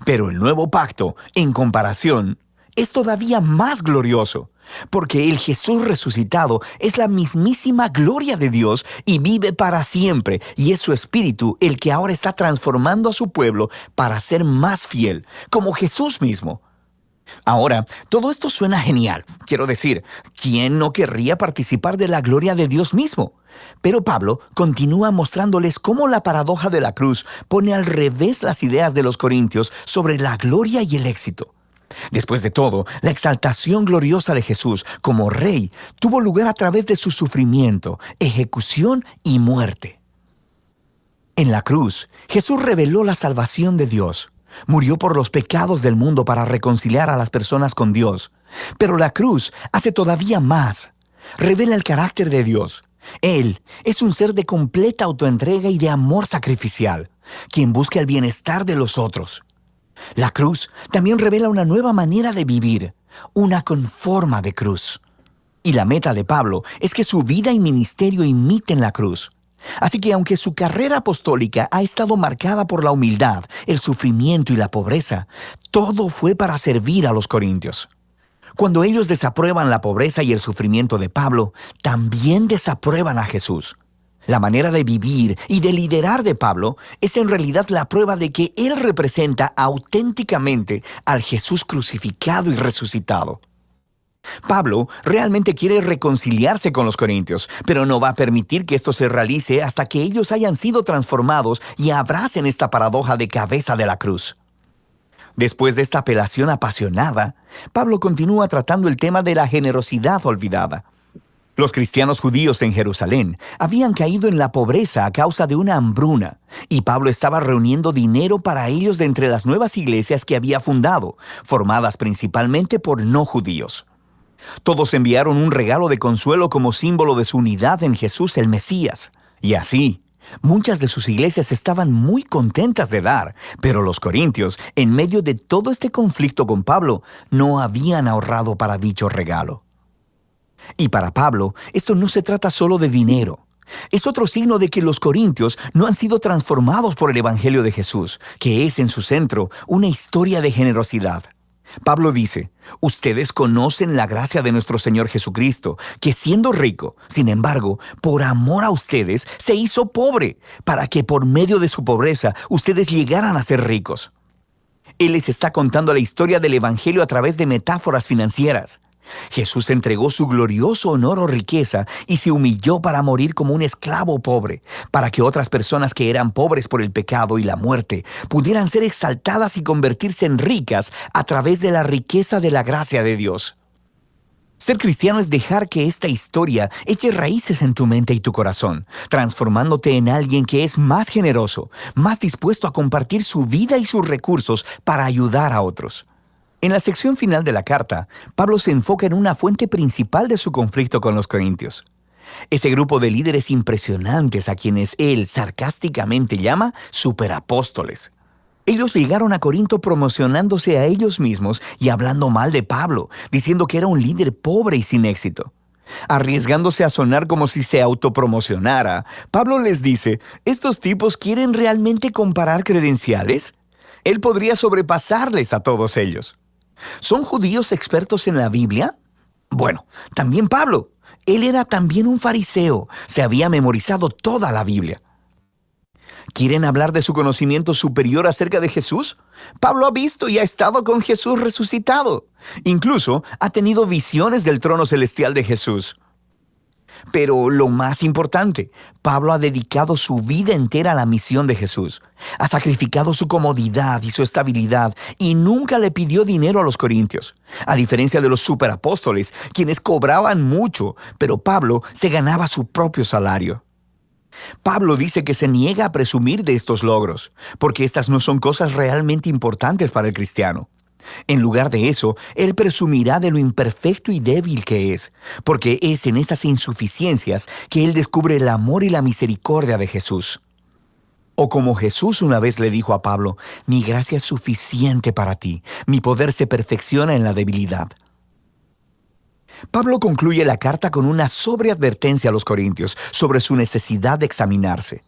Pero el nuevo pacto, en comparación, es todavía más glorioso, porque el Jesús resucitado es la mismísima gloria de Dios y vive para siempre, y es su Espíritu el que ahora está transformando a su pueblo para ser más fiel, como Jesús mismo. Ahora, todo esto suena genial. Quiero decir, ¿quién no querría participar de la gloria de Dios mismo? Pero Pablo continúa mostrándoles cómo la paradoja de la cruz pone al revés las ideas de los corintios sobre la gloria y el éxito. Después de todo, la exaltación gloriosa de Jesús como Rey tuvo lugar a través de su sufrimiento, ejecución y muerte. En la cruz, Jesús reveló la salvación de Dios. Murió por los pecados del mundo para reconciliar a las personas con Dios. Pero la cruz hace todavía más. Revela el carácter de Dios. Él es un ser de completa autoentrega y de amor sacrificial, quien busca el bienestar de los otros. La cruz también revela una nueva manera de vivir, una con forma de cruz. Y la meta de Pablo es que su vida y ministerio imiten la cruz. Así que aunque su carrera apostólica ha estado marcada por la humildad, el sufrimiento y la pobreza, todo fue para servir a los corintios. Cuando ellos desaprueban la pobreza y el sufrimiento de Pablo, también desaprueban a Jesús. La manera de vivir y de liderar de Pablo es en realidad la prueba de que él representa auténticamente al Jesús crucificado y resucitado. Pablo realmente quiere reconciliarse con los corintios, pero no va a permitir que esto se realice hasta que ellos hayan sido transformados y abracen esta paradoja de cabeza de la cruz. Después de esta apelación apasionada, Pablo continúa tratando el tema de la generosidad olvidada. Los cristianos judíos en Jerusalén habían caído en la pobreza a causa de una hambruna, y Pablo estaba reuniendo dinero para ellos de entre las nuevas iglesias que había fundado, formadas principalmente por no judíos. Todos enviaron un regalo de consuelo como símbolo de su unidad en Jesús el Mesías. Y así, muchas de sus iglesias estaban muy contentas de dar, pero los corintios, en medio de todo este conflicto con Pablo, no habían ahorrado para dicho regalo. Y para Pablo, esto no se trata solo de dinero. Es otro signo de que los corintios no han sido transformados por el Evangelio de Jesús, que es en su centro una historia de generosidad. Pablo dice, ustedes conocen la gracia de nuestro Señor Jesucristo, que siendo rico, sin embargo, por amor a ustedes, se hizo pobre, para que por medio de su pobreza ustedes llegaran a ser ricos. Él les está contando la historia del Evangelio a través de metáforas financieras. Jesús entregó su glorioso honor o riqueza y se humilló para morir como un esclavo pobre, para que otras personas que eran pobres por el pecado y la muerte pudieran ser exaltadas y convertirse en ricas a través de la riqueza de la gracia de Dios. Ser cristiano es dejar que esta historia eche raíces en tu mente y tu corazón, transformándote en alguien que es más generoso, más dispuesto a compartir su vida y sus recursos para ayudar a otros. En la sección final de la carta, Pablo se enfoca en una fuente principal de su conflicto con los corintios. Ese grupo de líderes impresionantes a quienes él sarcásticamente llama superapóstoles. Ellos llegaron a Corinto promocionándose a ellos mismos y hablando mal de Pablo, diciendo que era un líder pobre y sin éxito. Arriesgándose a sonar como si se autopromocionara, Pablo les dice, ¿estos tipos quieren realmente comparar credenciales? Él podría sobrepasarles a todos ellos. ¿Son judíos expertos en la Biblia? Bueno, también Pablo. Él era también un fariseo. Se había memorizado toda la Biblia. ¿Quieren hablar de su conocimiento superior acerca de Jesús? Pablo ha visto y ha estado con Jesús resucitado. Incluso ha tenido visiones del trono celestial de Jesús. Pero lo más importante, Pablo ha dedicado su vida entera a la misión de Jesús. Ha sacrificado su comodidad y su estabilidad y nunca le pidió dinero a los corintios. A diferencia de los superapóstoles, quienes cobraban mucho, pero Pablo se ganaba su propio salario. Pablo dice que se niega a presumir de estos logros, porque estas no son cosas realmente importantes para el cristiano. En lugar de eso, él presumirá de lo imperfecto y débil que es, porque es en esas insuficiencias que él descubre el amor y la misericordia de Jesús. O como Jesús una vez le dijo a Pablo, mi gracia es suficiente para ti, mi poder se perfecciona en la debilidad. Pablo concluye la carta con una sobreadvertencia a los corintios sobre su necesidad de examinarse.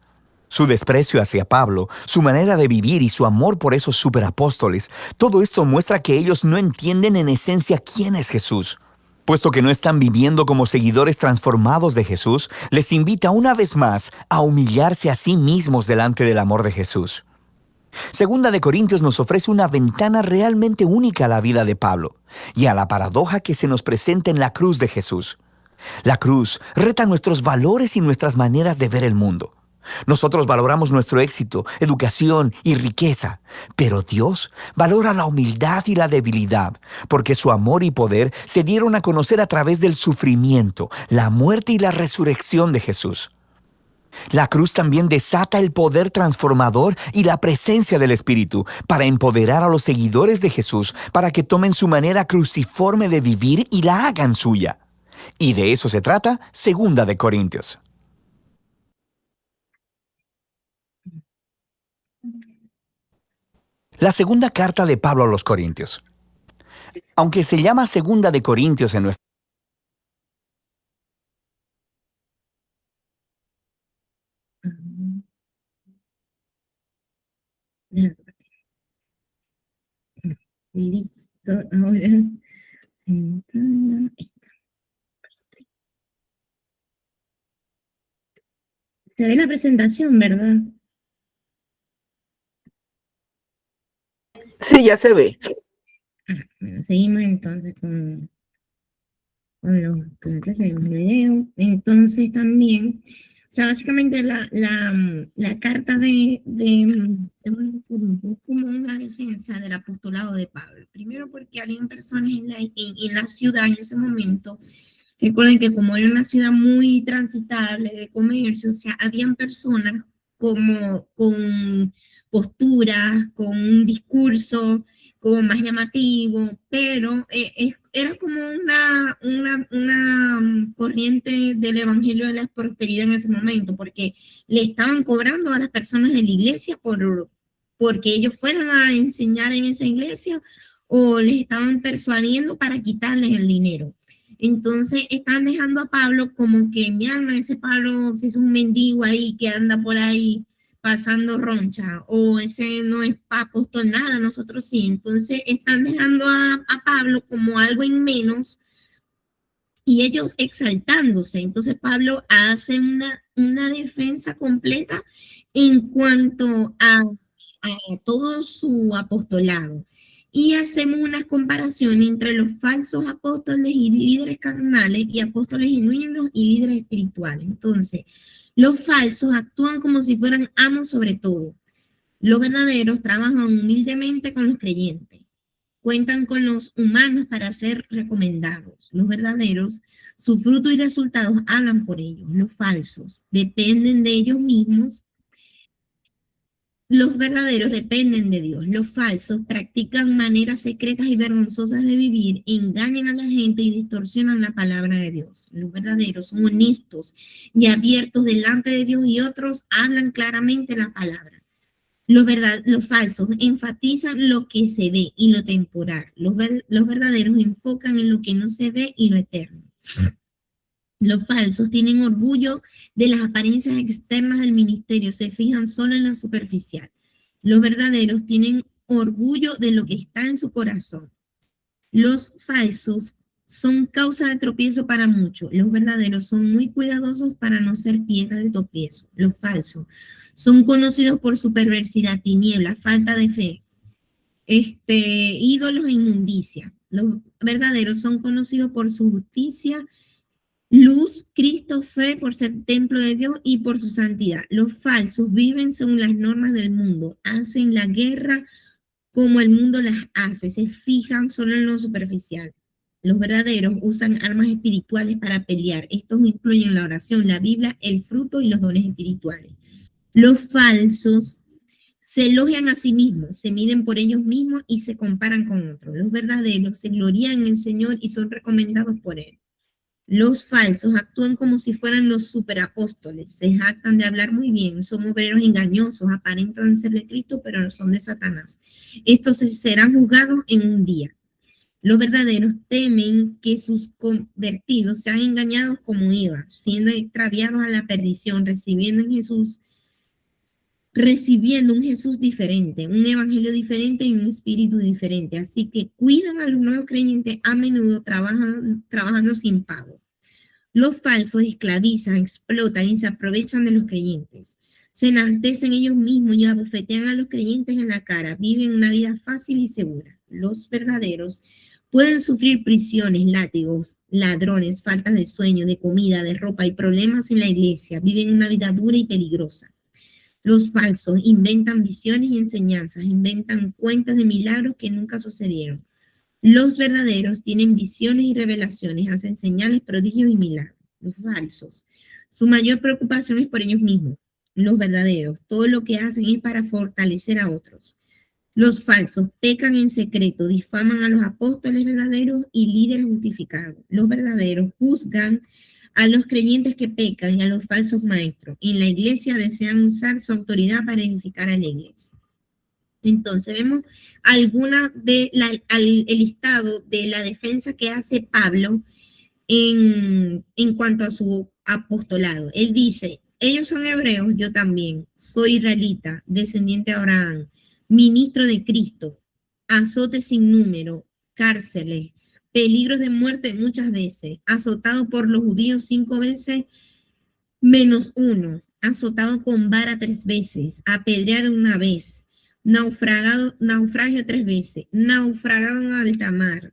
Su desprecio hacia Pablo, su manera de vivir y su amor por esos superapóstoles, todo esto muestra que ellos no entienden en esencia quién es Jesús. Puesto que no están viviendo como seguidores transformados de Jesús, les invita una vez más a humillarse a sí mismos delante del amor de Jesús. Segunda de Corintios nos ofrece una ventana realmente única a la vida de Pablo y a la paradoja que se nos presenta en la cruz de Jesús. La cruz reta nuestros valores y nuestras maneras de ver el mundo. Nosotros valoramos nuestro éxito, educación y riqueza, pero Dios valora la humildad y la debilidad, porque su amor y poder se dieron a conocer a través del sufrimiento, la muerte y la resurrección de Jesús. La cruz también desata el poder transformador y la presencia del Espíritu para empoderar a los seguidores de Jesús para que tomen su manera cruciforme de vivir y la hagan suya. Y de eso se trata Segunda de Corintios. La segunda carta de Pablo a los Corintios. Aunque se llama Segunda de Corintios en nuestra Listo, ahora. Se ve la presentación, ¿verdad? Sí, ya se ve. Bueno, seguimos entonces con Bueno, creo que seguimos el video. Entonces también, o sea, básicamente la carta según Corinto, es como una defensa del apostolado de Pablo. Primero porque habían personas en la ciudad en ese momento. Recuerden que como era una ciudad muy transitable de comercio, o sea, habían personas como con posturas, con un discurso como más llamativo, pero era como una corriente del evangelio de la prosperidad en ese momento, porque le estaban cobrando a las personas de la iglesia porque ellos fueran a enseñar en esa iglesia o les estaban persuadiendo para quitarles el dinero. Entonces están dejando a Pablo como que, mi alma, ese Pablo es un mendigo ahí que anda por ahí pasando roncha, o ese no es apóstol nada, nosotros sí. Entonces están dejando a Pablo como algo en menos y ellos exaltándose. Entonces Pablo hace una defensa completa en cuanto a todo su apostolado. Y hacemos una comparación entre los falsos apóstoles y líderes carnales y apóstoles genuinos y líderes espirituales. Entonces, los falsos actúan como si fueran amos sobre todo. Los verdaderos trabajan humildemente con los creyentes. Cuentan con los humanos para ser recomendados. Los verdaderos, su fruto y resultados hablan por ellos. Los falsos dependen de ellos mismos. Los verdaderos dependen de Dios. Los falsos practican maneras secretas y vergonzosas de vivir, engañan a la gente y distorsionan la palabra de Dios. Los verdaderos son honestos y abiertos delante de Dios y otros hablan claramente la palabra. Los falsos enfatizan lo que se ve y lo temporal. Los verdaderos enfocan en lo que no se ve y lo eterno. Los falsos tienen orgullo de las apariencias externas del ministerio, se fijan solo en lo superficial. Los verdaderos tienen orgullo de lo que está en su corazón. Los falsos son causa de tropiezo para muchos. Los verdaderos son muy cuidadosos para no ser piedra de tropiezo. Los falsos son conocidos por su perversidad, tiniebla, falta de fe, ídolos e inmundicia. Los verdaderos son conocidos por su justicia, luz, Cristo, fe, por ser templo de Dios y por su santidad. Los falsos viven según las normas del mundo, hacen la guerra como el mundo las hace, se fijan solo en lo superficial. Los verdaderos usan armas espirituales para pelear. Estos incluyen la oración, la Biblia, el fruto y los dones espirituales. Los falsos se elogian a sí mismos, se miden por ellos mismos y se comparan con otros. Los verdaderos se glorían en el Señor y son recomendados por Él. Los falsos actúan como si fueran los superapóstoles, se jactan de hablar muy bien, son obreros engañosos, aparentan ser de Cristo, pero son de Satanás. Estos serán juzgados en un día. Los verdaderos temen que sus convertidos sean engañados como Eva, siendo extraviados a la perdición, recibiendo un Jesús diferente, un evangelio diferente y un espíritu diferente. Así que cuidan a los nuevos creyentes, a menudo trabajando sin pago. Los falsos esclavizan, explotan y se aprovechan de los creyentes. Se enaltecen ellos mismos y abofetean a los creyentes en la cara. Viven una vida fácil y segura. Los verdaderos pueden sufrir prisiones, látigos, ladrones, faltas de sueño, de comida, de ropa y problemas en la iglesia. Viven una vida dura y peligrosa. Los falsos inventan visiones y enseñanzas, inventan cuentas de milagros que nunca sucedieron. Los verdaderos tienen visiones y revelaciones, hacen señales, prodigios y milagros. Los falsos, su mayor preocupación es por ellos mismos. Los verdaderos, todo lo que hacen es para fortalecer a otros. Los falsos pecan en secreto, difaman a los apóstoles verdaderos y líderes justificados. Los verdaderos juzgan a los creyentes que pecan y a los falsos maestros. En la iglesia desean usar su autoridad para edificar a la iglesia. Entonces vemos el listado de la defensa que hace Pablo en cuanto a su apostolado. Él dice, ellos son hebreos, yo también, soy israelita, descendiente de Abraham, ministro de Cristo, azotes sin número, cárceles, peligros de muerte muchas veces, azotado por los judíos 5 veces menos 1, azotado con vara 3 veces, apedreado 1 vez, naufragio 3 veces, naufragado en alta mar,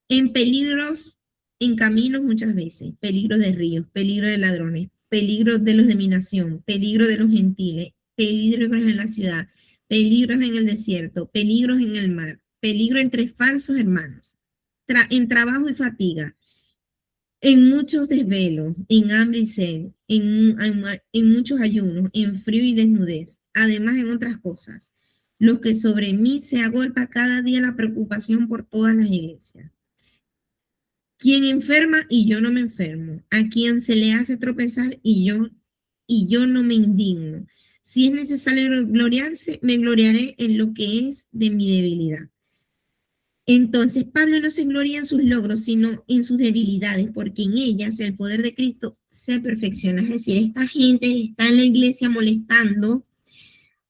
en peligros en caminos muchas veces, peligro de ríos, peligro de ladrones, peligro de los de mi nación, peligro de los gentiles, peligros en la ciudad, peligros en el desierto, peligros en el mar, peligro entre falsos hermanos, en trabajo y fatiga, en muchos desvelos, en hambre y sed, en muchos ayunos, en frío y desnudez, además en otras cosas, lo que sobre mí se agolpa cada día la preocupación por todas las iglesias. Quien enferma y yo no me enfermo, a quien se le hace tropezar y yo no me indigno. Si es necesario gloriarse, me gloriaré en lo que es de mi debilidad. Entonces, Pablo no se gloria en sus logros, sino en sus debilidades, porque en ellas el poder de Cristo se perfecciona. Es decir, esta gente está en la iglesia molestando,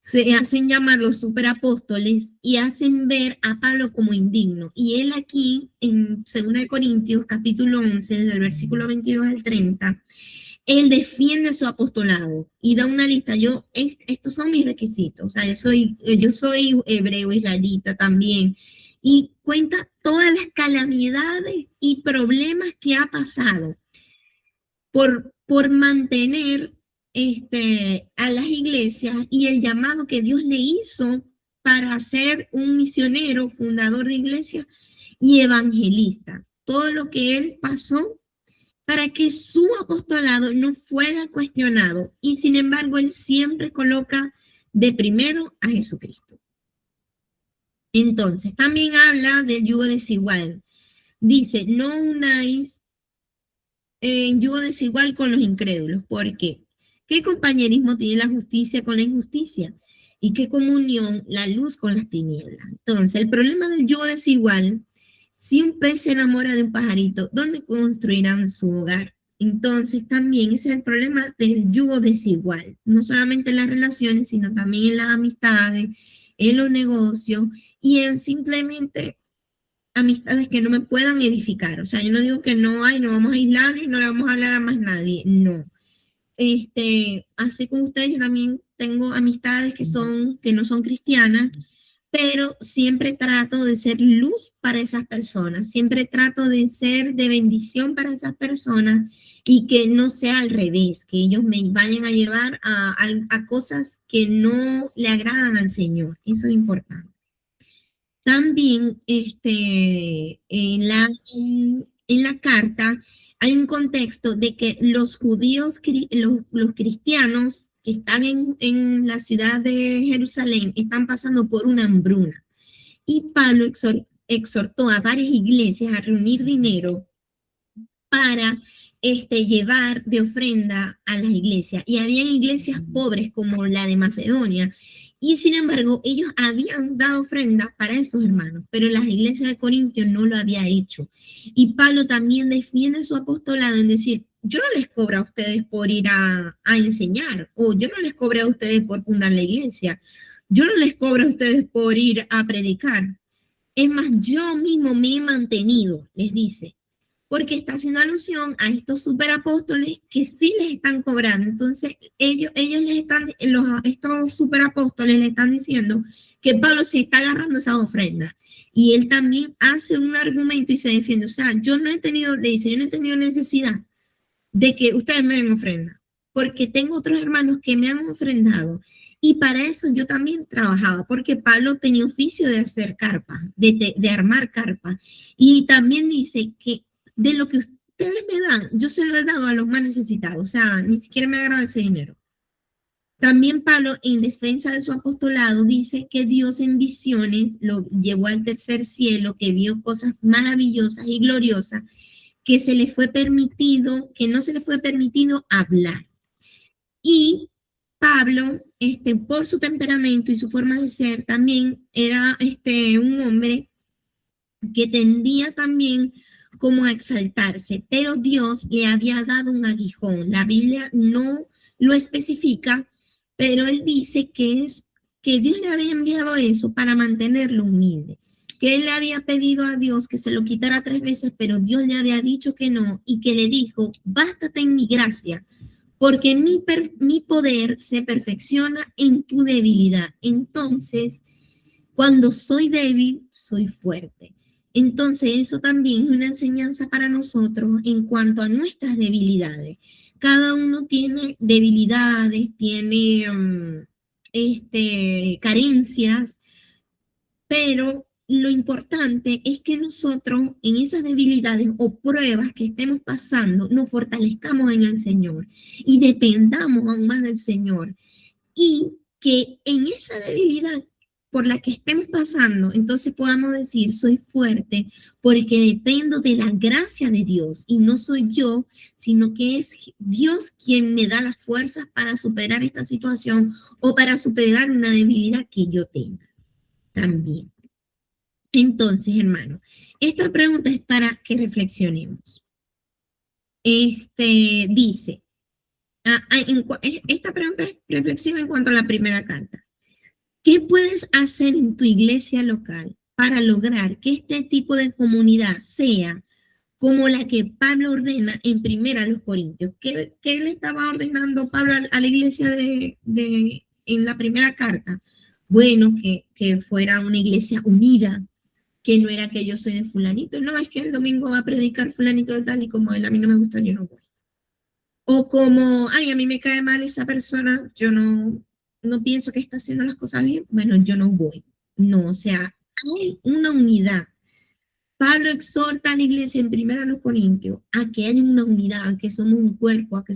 se hacen llamar los superapóstoles y hacen ver a Pablo como indigno. Y él aquí, en 2 Corintios, capítulo 11, desde el versículo 22 al 30, él defiende su apostolado y da una lista. Estos son mis requisitos. O sea, yo soy hebreo, israelita también. Y cuenta todas las calamidades y problemas que ha pasado por mantener a las iglesias y el llamado que Dios le hizo para ser un misionero, fundador de iglesias y evangelista. Todo lo que él pasó para que su apostolado no fuera cuestionado. Y sin embargo, él siempre coloca de primero a Jesucristo. Entonces, también habla del yugo desigual. Dice, no unáis en yugo desigual con los incrédulos. ¿Por qué? ¿Qué compañerismo tiene la justicia con la injusticia? ¿Y qué comunión la luz con las tinieblas? Entonces, el problema del yugo desigual, si un pez se enamora de un pajarito, ¿dónde construirán su hogar? Entonces, también ese es el problema del yugo desigual. No solamente en las relaciones, sino también en las amistades, en los negocios y en simplemente amistades que no me puedan edificar. O sea, yo no digo que no vamos a aislarnos y no le vamos a hablar a más nadie. No. Así como ustedes, yo también tengo amistades que no son cristianas, pero siempre trato de ser luz para esas personas, siempre trato de ser de bendición para esas personas y que no sea al revés, que ellos me vayan a llevar a cosas que no le agradan al Señor. Eso es importante. También en la carta hay un contexto de que los judíos, los cristianos que están en la ciudad de Jerusalén están pasando por una hambruna. Y Pablo exhortó a varias iglesias a reunir dinero para llevar de ofrenda a las iglesias. Y había iglesias pobres como la de Macedonia. Y sin embargo, ellos habían dado ofrenda para esos hermanos, pero las iglesias de Corintios no lo había hecho. Y Pablo también defiende su apostolado en decir, yo no les cobro a ustedes por ir a enseñar, o yo no les cobro a ustedes por fundar la iglesia, yo no les cobro a ustedes por ir a predicar. Es más, yo mismo me he mantenido, les dice, porque está haciendo alusión a estos superapóstoles que sí les están cobrando. Entonces, estos superapóstoles le están diciendo que Pablo se está agarrando esas ofrendas. Y él también hace un argumento y se defiende. O sea, yo no he tenido necesidad de que ustedes me den ofrenda, porque tengo otros hermanos que me han ofrendado. Y para eso yo también trabajaba, porque Pablo tenía oficio de hacer carpas, de armar carpas. Y también dice que de lo que ustedes me dan, yo se lo he dado a los más necesitados, o sea, ni siquiera me agarrado ese dinero. También Pablo, en defensa de su apostolado, dice que Dios en visiones lo llevó al tercer cielo, que vio cosas maravillosas y gloriosas, que no se le fue permitido hablar. Y Pablo, por su temperamento y su forma de ser, también era un hombre que tendía también como a exaltarse, pero Dios le había dado un aguijón. La Biblia no lo especifica, pero él dice que Dios le había enviado eso para mantenerlo humilde, que él le había pedido a Dios que se lo quitara 3 veces, pero Dios le había dicho que no, y que le dijo, bástate en mi gracia, porque mi poder se perfecciona en tu debilidad. Entonces, cuando soy débil, soy fuerte. Entonces, eso también es una enseñanza para nosotros en cuanto a nuestras debilidades. Cada uno tiene debilidades, tiene carencias, pero lo importante es que nosotros en esas debilidades o pruebas que estemos pasando nos fortalezcamos en el Señor y dependamos aún más del Señor. Y que en esa debilidad por la que estemos pasando, entonces podamos decir, soy fuerte porque dependo de la gracia de Dios y no soy yo, sino que es Dios quien me da las fuerzas para superar esta situación o para superar una debilidad que yo tenga también. Entonces, hermano, esta pregunta es para que reflexionemos. Dice, esta pregunta es reflexiva en cuanto a la primera carta. ¿Qué puedes hacer en tu iglesia local para lograr que este tipo de comunidad sea como la que Pablo ordena en Primera a los Corintios? ¿Qué le estaba ordenando Pablo a la iglesia en la primera carta? Bueno, que fuera una iglesia unida, que no era que yo soy de fulanito, no, es que el domingo va a predicar fulanito de tal y como él a mí no me gusta, yo no voy. O como, ay, a mí me cae mal esa persona, yo no pienso que está haciendo las cosas bien, bueno, yo no voy. No, o sea, hay una unidad. Pablo exhorta a la iglesia en 1 Corintios a que haya una unidad, a que somos un cuerpo, a que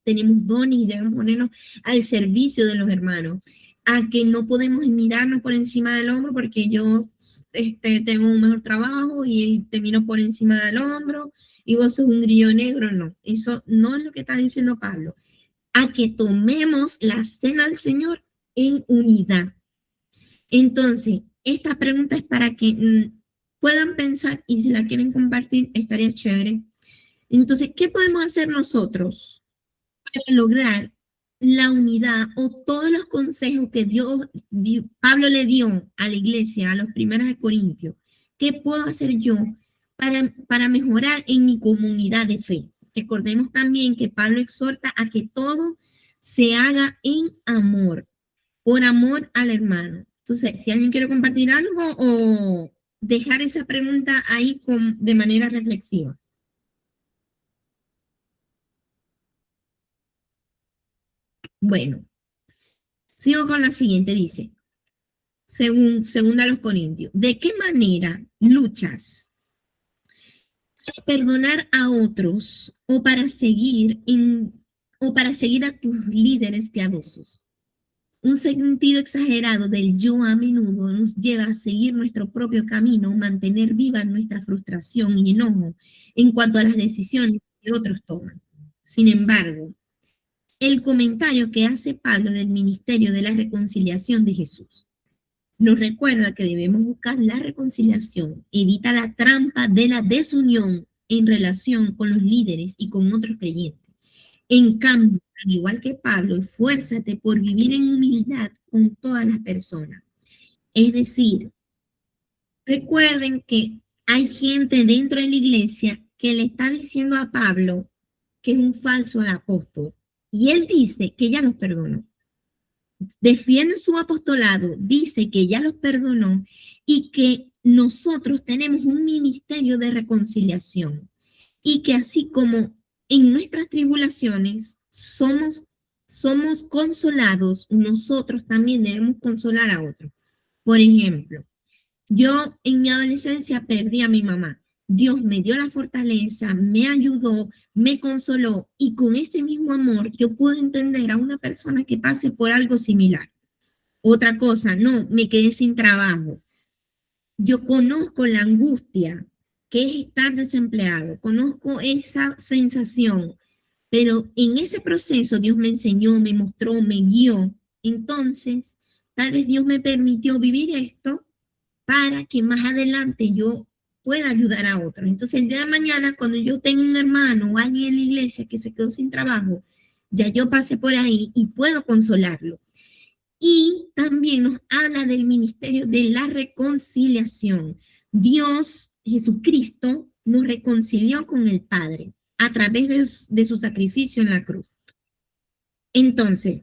tenemos dones y debemos ponernos al servicio de los hermanos, a que no podemos mirarnos por encima del hombro porque yo tengo un mejor trabajo y te miro por encima del hombro y vos sos un grillo negro. No, eso no es lo que está diciendo Pablo. A que tomemos la cena del Señor en unidad. Entonces, esta pregunta es para que puedan pensar y si la quieren compartir, estaría chévere. Entonces, ¿qué podemos hacer nosotros para lograr la unidad o todos los consejos que Pablo le dio a la iglesia, a los primeros de Corintios? ¿Qué puedo hacer yo para mejorar en mi comunidad de fe? Recordemos también que Pablo exhorta a que todo se haga en amor, por amor al hermano. Entonces, si alguien quiere compartir algo o dejar esa pregunta ahí de manera reflexiva. Bueno, sigo con la siguiente, dice, según a los Corintios, ¿de qué manera luchas para perdonar a otros o para seguir a tus líderes piadosos? Un sentido exagerado del yo a menudo nos lleva a seguir nuestro propio camino, mantener viva nuestra frustración y enojo en cuanto a las decisiones que otros toman. Sin embargo, el comentario que hace Pablo del ministerio de la reconciliación de Jesús nos recuerda que debemos buscar la reconciliación, evita la trampa de la desunión en relación con los líderes y con otros creyentes. En cambio, al igual que Pablo, esfuérzate por vivir en humildad con todas las personas. Es decir, recuerden que hay gente dentro de la iglesia que le está diciendo a Pablo que es un falso apóstol. Y él dice que ya los perdonó. Defiende su apostolado, dice que ya los perdonó y que nosotros tenemos un ministerio de reconciliación. Y que así como en nuestras tribulaciones somos consolados, nosotros también debemos consolar a otros. Por ejemplo, yo en mi adolescencia perdí a mi mamá. Dios me dio la fortaleza, me ayudó, me consoló y con ese mismo amor yo puedo entender a una persona que pase por algo similar. Otra cosa, no, me quedé sin trabajo. Yo conozco la angustia que es estar desempleado, conozco esa sensación, pero en ese proceso Dios me enseñó, me mostró, me guió. Entonces, tal vez Dios me permitió vivir esto para que más adelante yo pueda ayudar a otros. Entonces, el día de mañana, cuando yo tenga un hermano o alguien en la iglesia que se quedó sin trabajo, ya yo pasé por ahí y puedo consolarlo. Y también nos habla del ministerio de la reconciliación. Dios, Jesucristo, nos reconcilió con el Padre a través de su sacrificio en la cruz. Entonces,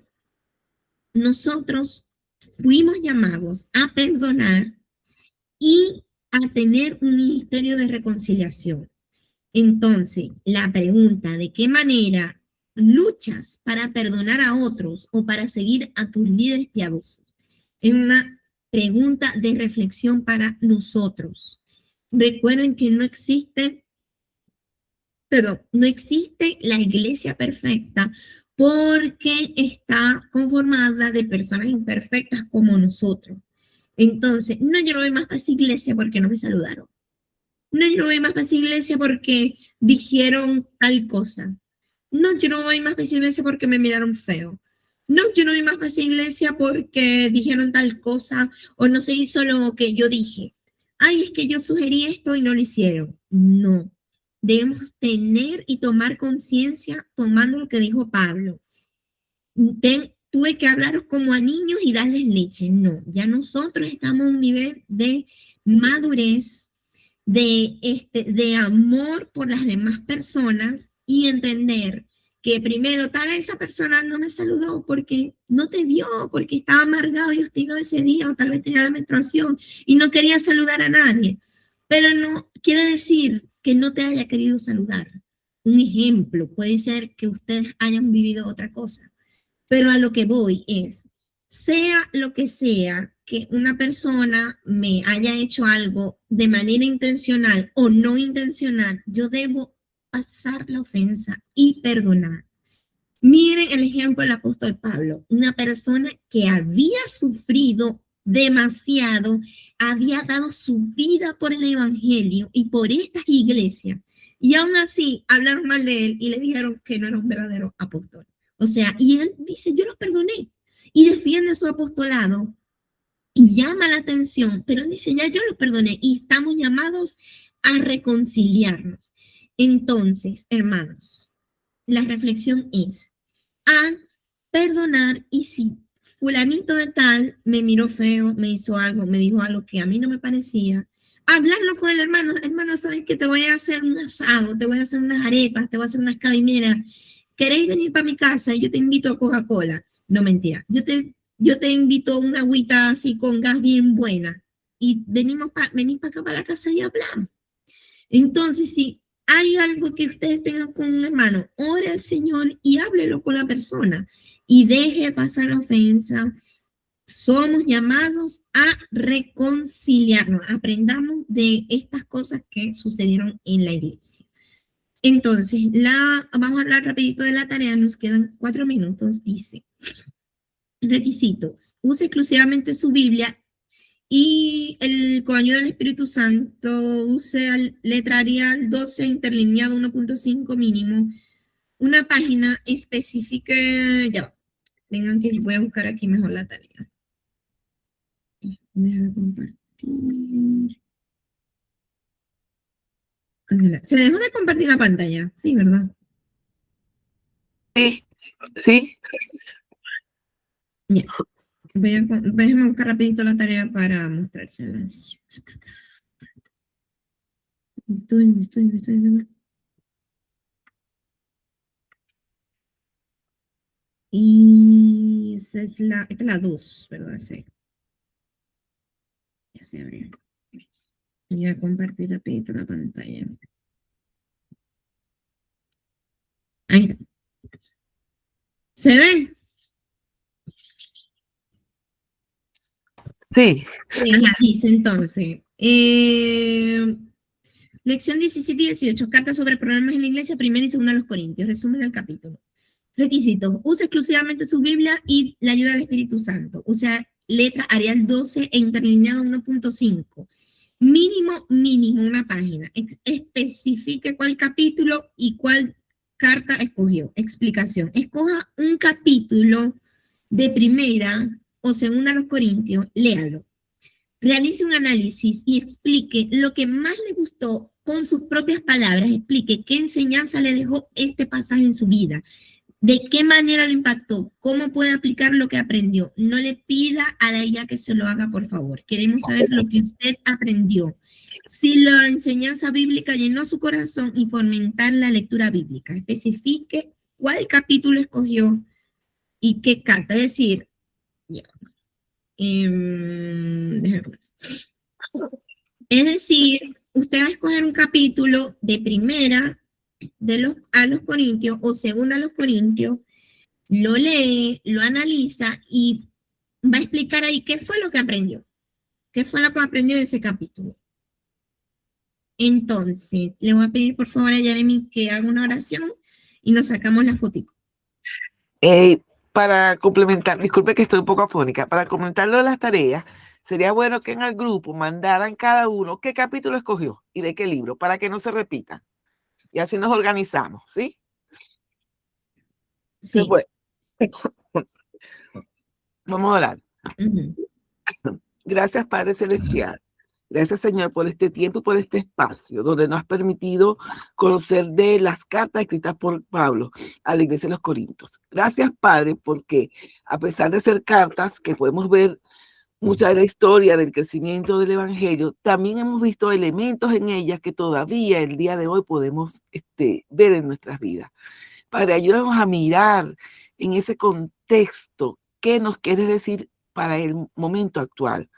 nosotros fuimos llamados a perdonar y a tener un ministerio de reconciliación. Entonces, la pregunta, ¿de qué manera luchas para perdonar a otros o para seguir a tus líderes piadosos? Es una pregunta de reflexión para nosotros. Recuerden que no existe la iglesia perfecta porque está conformada de personas imperfectas como nosotros. Entonces, no, yo no voy más para esa iglesia porque no me saludaron. No, yo no voy más para esa iglesia porque dijeron tal cosa. No, yo no voy más para esa iglesia porque me miraron feo. No, yo no voy más para esa iglesia porque dijeron tal cosa o no se hizo lo que yo dije. Ay, es que yo sugerí esto y no lo hicieron. No. Debemos tener y tomar conciencia tomando lo que dijo Pablo. Tuve que hablaros como a niños y darles leche. No, ya nosotros estamos a un nivel de madurez, de amor por las demás personas y entender que primero tal vez esa persona no me saludó porque no te vio, porque estaba amargado y obstinado ese día o tal vez tenía la menstruación y no quería saludar a nadie. Pero no quiere decir que no te haya querido saludar. Un ejemplo puede ser que ustedes hayan vivido otra cosa. Pero a lo que voy es, sea lo que sea que una persona me haya hecho algo de manera intencional o no intencional, yo debo pasar la ofensa y perdonar. Miren el ejemplo del apóstol Pablo, una persona que había sufrido demasiado, había dado su vida por el evangelio y por estas iglesias, y aún así hablaron mal de él y le dijeron que no era un verdadero apóstol. O sea, y él dice, yo lo perdoné, y defiende su apostolado, y llama la atención, pero él dice, ya yo lo perdoné, y estamos llamados a reconciliarnos. Entonces, hermanos, la reflexión es a perdonar, y si fulanito de tal me miró feo, me hizo algo, me dijo algo que a mí no me parecía, hablarlo con el hermano, ¿sabes que te voy a hacer un asado, te voy a hacer unas arepas, te voy a hacer unas caimeras? ¿Queréis venir para mi casa y yo te invito a Coca-Cola? No, mentira. Yo te invito a una agüita así con gas bien buena y venís para acá para la casa y hablamos. Entonces, si hay algo que ustedes tengan con un hermano, ore al Señor y háblelo con la persona y deje pasar la ofensa. Somos llamados a reconciliarnos. Aprendamos de estas cosas que sucedieron en la iglesia. Entonces, vamos a hablar rapidito de la tarea, nos quedan 4 minutos. Dice, requisitos, use exclusivamente su Biblia y con ayuda del Espíritu Santo, use letra Arial 12 interlineado 1.5 mínimo, una página específica, ya, vengan que voy a buscar aquí mejor la tarea. Déjame compartir. Se dejó de compartir la pantalla, sí, ¿verdad? Sí, sí. Ya. Déjenme buscar rapidito la tarea para mostrárselas. Y esta es la 2, ¿verdad? Sí. Ya se abrió. Voy a compartir rapidito la pantalla. Ahí está. ¿Se ve? Sí. Ajá, dice entonces. Lección 17 y 18. Cartas sobre problemas en la iglesia, primera y segunda de los Corintios. Resumen del capítulo. Requisitos. Use exclusivamente su Biblia y la ayuda del Espíritu Santo. Usa letra Arial 12 e interlineado 1.5. Mínimo una página. Especifique cuál capítulo y cuál carta escogió. Explicación. Escoja un capítulo de primera o segunda a los Corintios. Léalo. Realice un análisis y explique lo que más le gustó con sus propias palabras. Explique qué enseñanza le dejó este pasaje en su vida. ¿De qué manera lo impactó? ¿Cómo puede aplicar lo que aprendió? No le pida a la IA que se lo haga, por favor. Queremos saber lo que usted aprendió. Si la enseñanza bíblica llenó su corazón y fomentar la lectura bíblica. Especifique cuál capítulo escogió y qué carta. Es decir, déjame ver. Es decir, usted va a escoger un capítulo de primera a los Corintios o segunda a los Corintios, lo lee, lo analiza y va a explicar ahí qué fue lo que aprendió. ¿Qué fue lo que aprendió de ese capítulo? Entonces, le voy a pedir por favor a Jeremy que haga una oración y nos sacamos la fotito. Para complementar, disculpe que estoy un poco afónica, para complementarlo de las tareas, sería bueno que en el grupo mandaran cada uno qué capítulo escogió y de qué libro, para que no se repitan. Y así nos organizamos, ¿sí? Sí. Se fue. Vamos a orar. Gracias, Padre Celestial. Gracias, Señor, por este tiempo y por este espacio donde nos has permitido conocer de las cartas escritas por Pablo a la iglesia de los Corintios. Gracias, Padre, porque a pesar de ser cartas que podemos ver mucha de la historia del crecimiento del Evangelio, también hemos visto elementos en ellas que todavía el día de hoy podemos ver en nuestras vidas. Padre, ayúdanos a mirar en ese contexto qué nos quieres decir para el momento actual.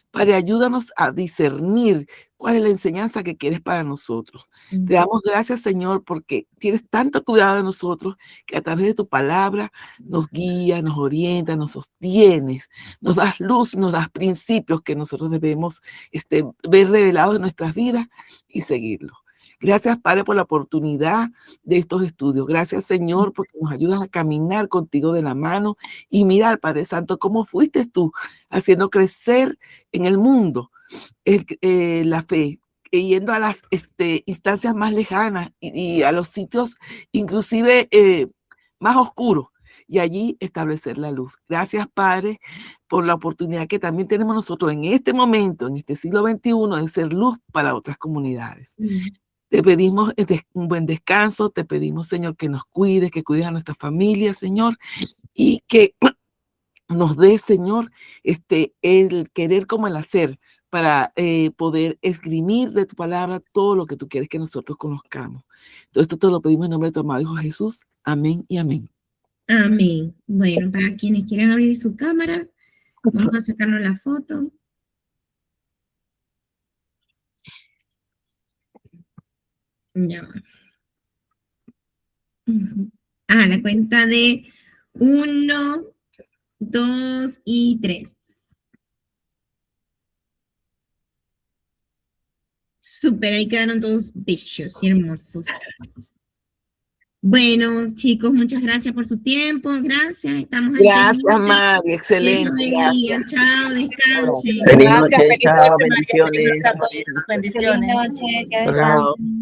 Padre, ayúdanos a discernir cuál es la enseñanza que quieres para nosotros. Te damos gracias, Señor, porque tienes tanto cuidado de nosotros que a través de tu palabra nos guías, nos orientas, nos sostienes, nos das luz, nos das principios que nosotros debemos ver revelados en nuestras vidas y seguirlos. Gracias, Padre, por la oportunidad de estos estudios. Gracias, Señor, porque nos ayudas a caminar contigo de la mano y mirar, Padre Santo, cómo fuiste tú haciendo crecer en el mundo la fe, yendo a las instancias más lejanas y a los sitios inclusive más oscuros, y allí establecer la luz. Gracias, Padre, por la oportunidad que también tenemos nosotros en este momento, en este siglo XXI, de ser luz para otras comunidades. Te pedimos un buen descanso, te pedimos, Señor, que nos cuides, que cuides a nuestra familia, Señor, y que nos dé, Señor, el querer como el hacer para poder esgrimir de tu palabra todo lo que tú quieres que nosotros conozcamos. Todo esto te lo pedimos en nombre de tu amado Hijo Jesús. Amén y amén. Amén. Bueno, para quienes quieran abrir su cámara, vamos a sacarnos la foto. Ya va. La cuenta de 1, 2 y 3. Súper, ahí quedaron todos bellos y hermosos. Bueno, chicos, muchas gracias por su tiempo. Gracias, estamos aquí. Gracias, Mari, excelente. Gracias. Chao, descansen. Feliz noche, Feliz chao, noche, María. bendiciones. Feliz noche a todos. Bendiciones. Feliz noche, que Chao. descansen.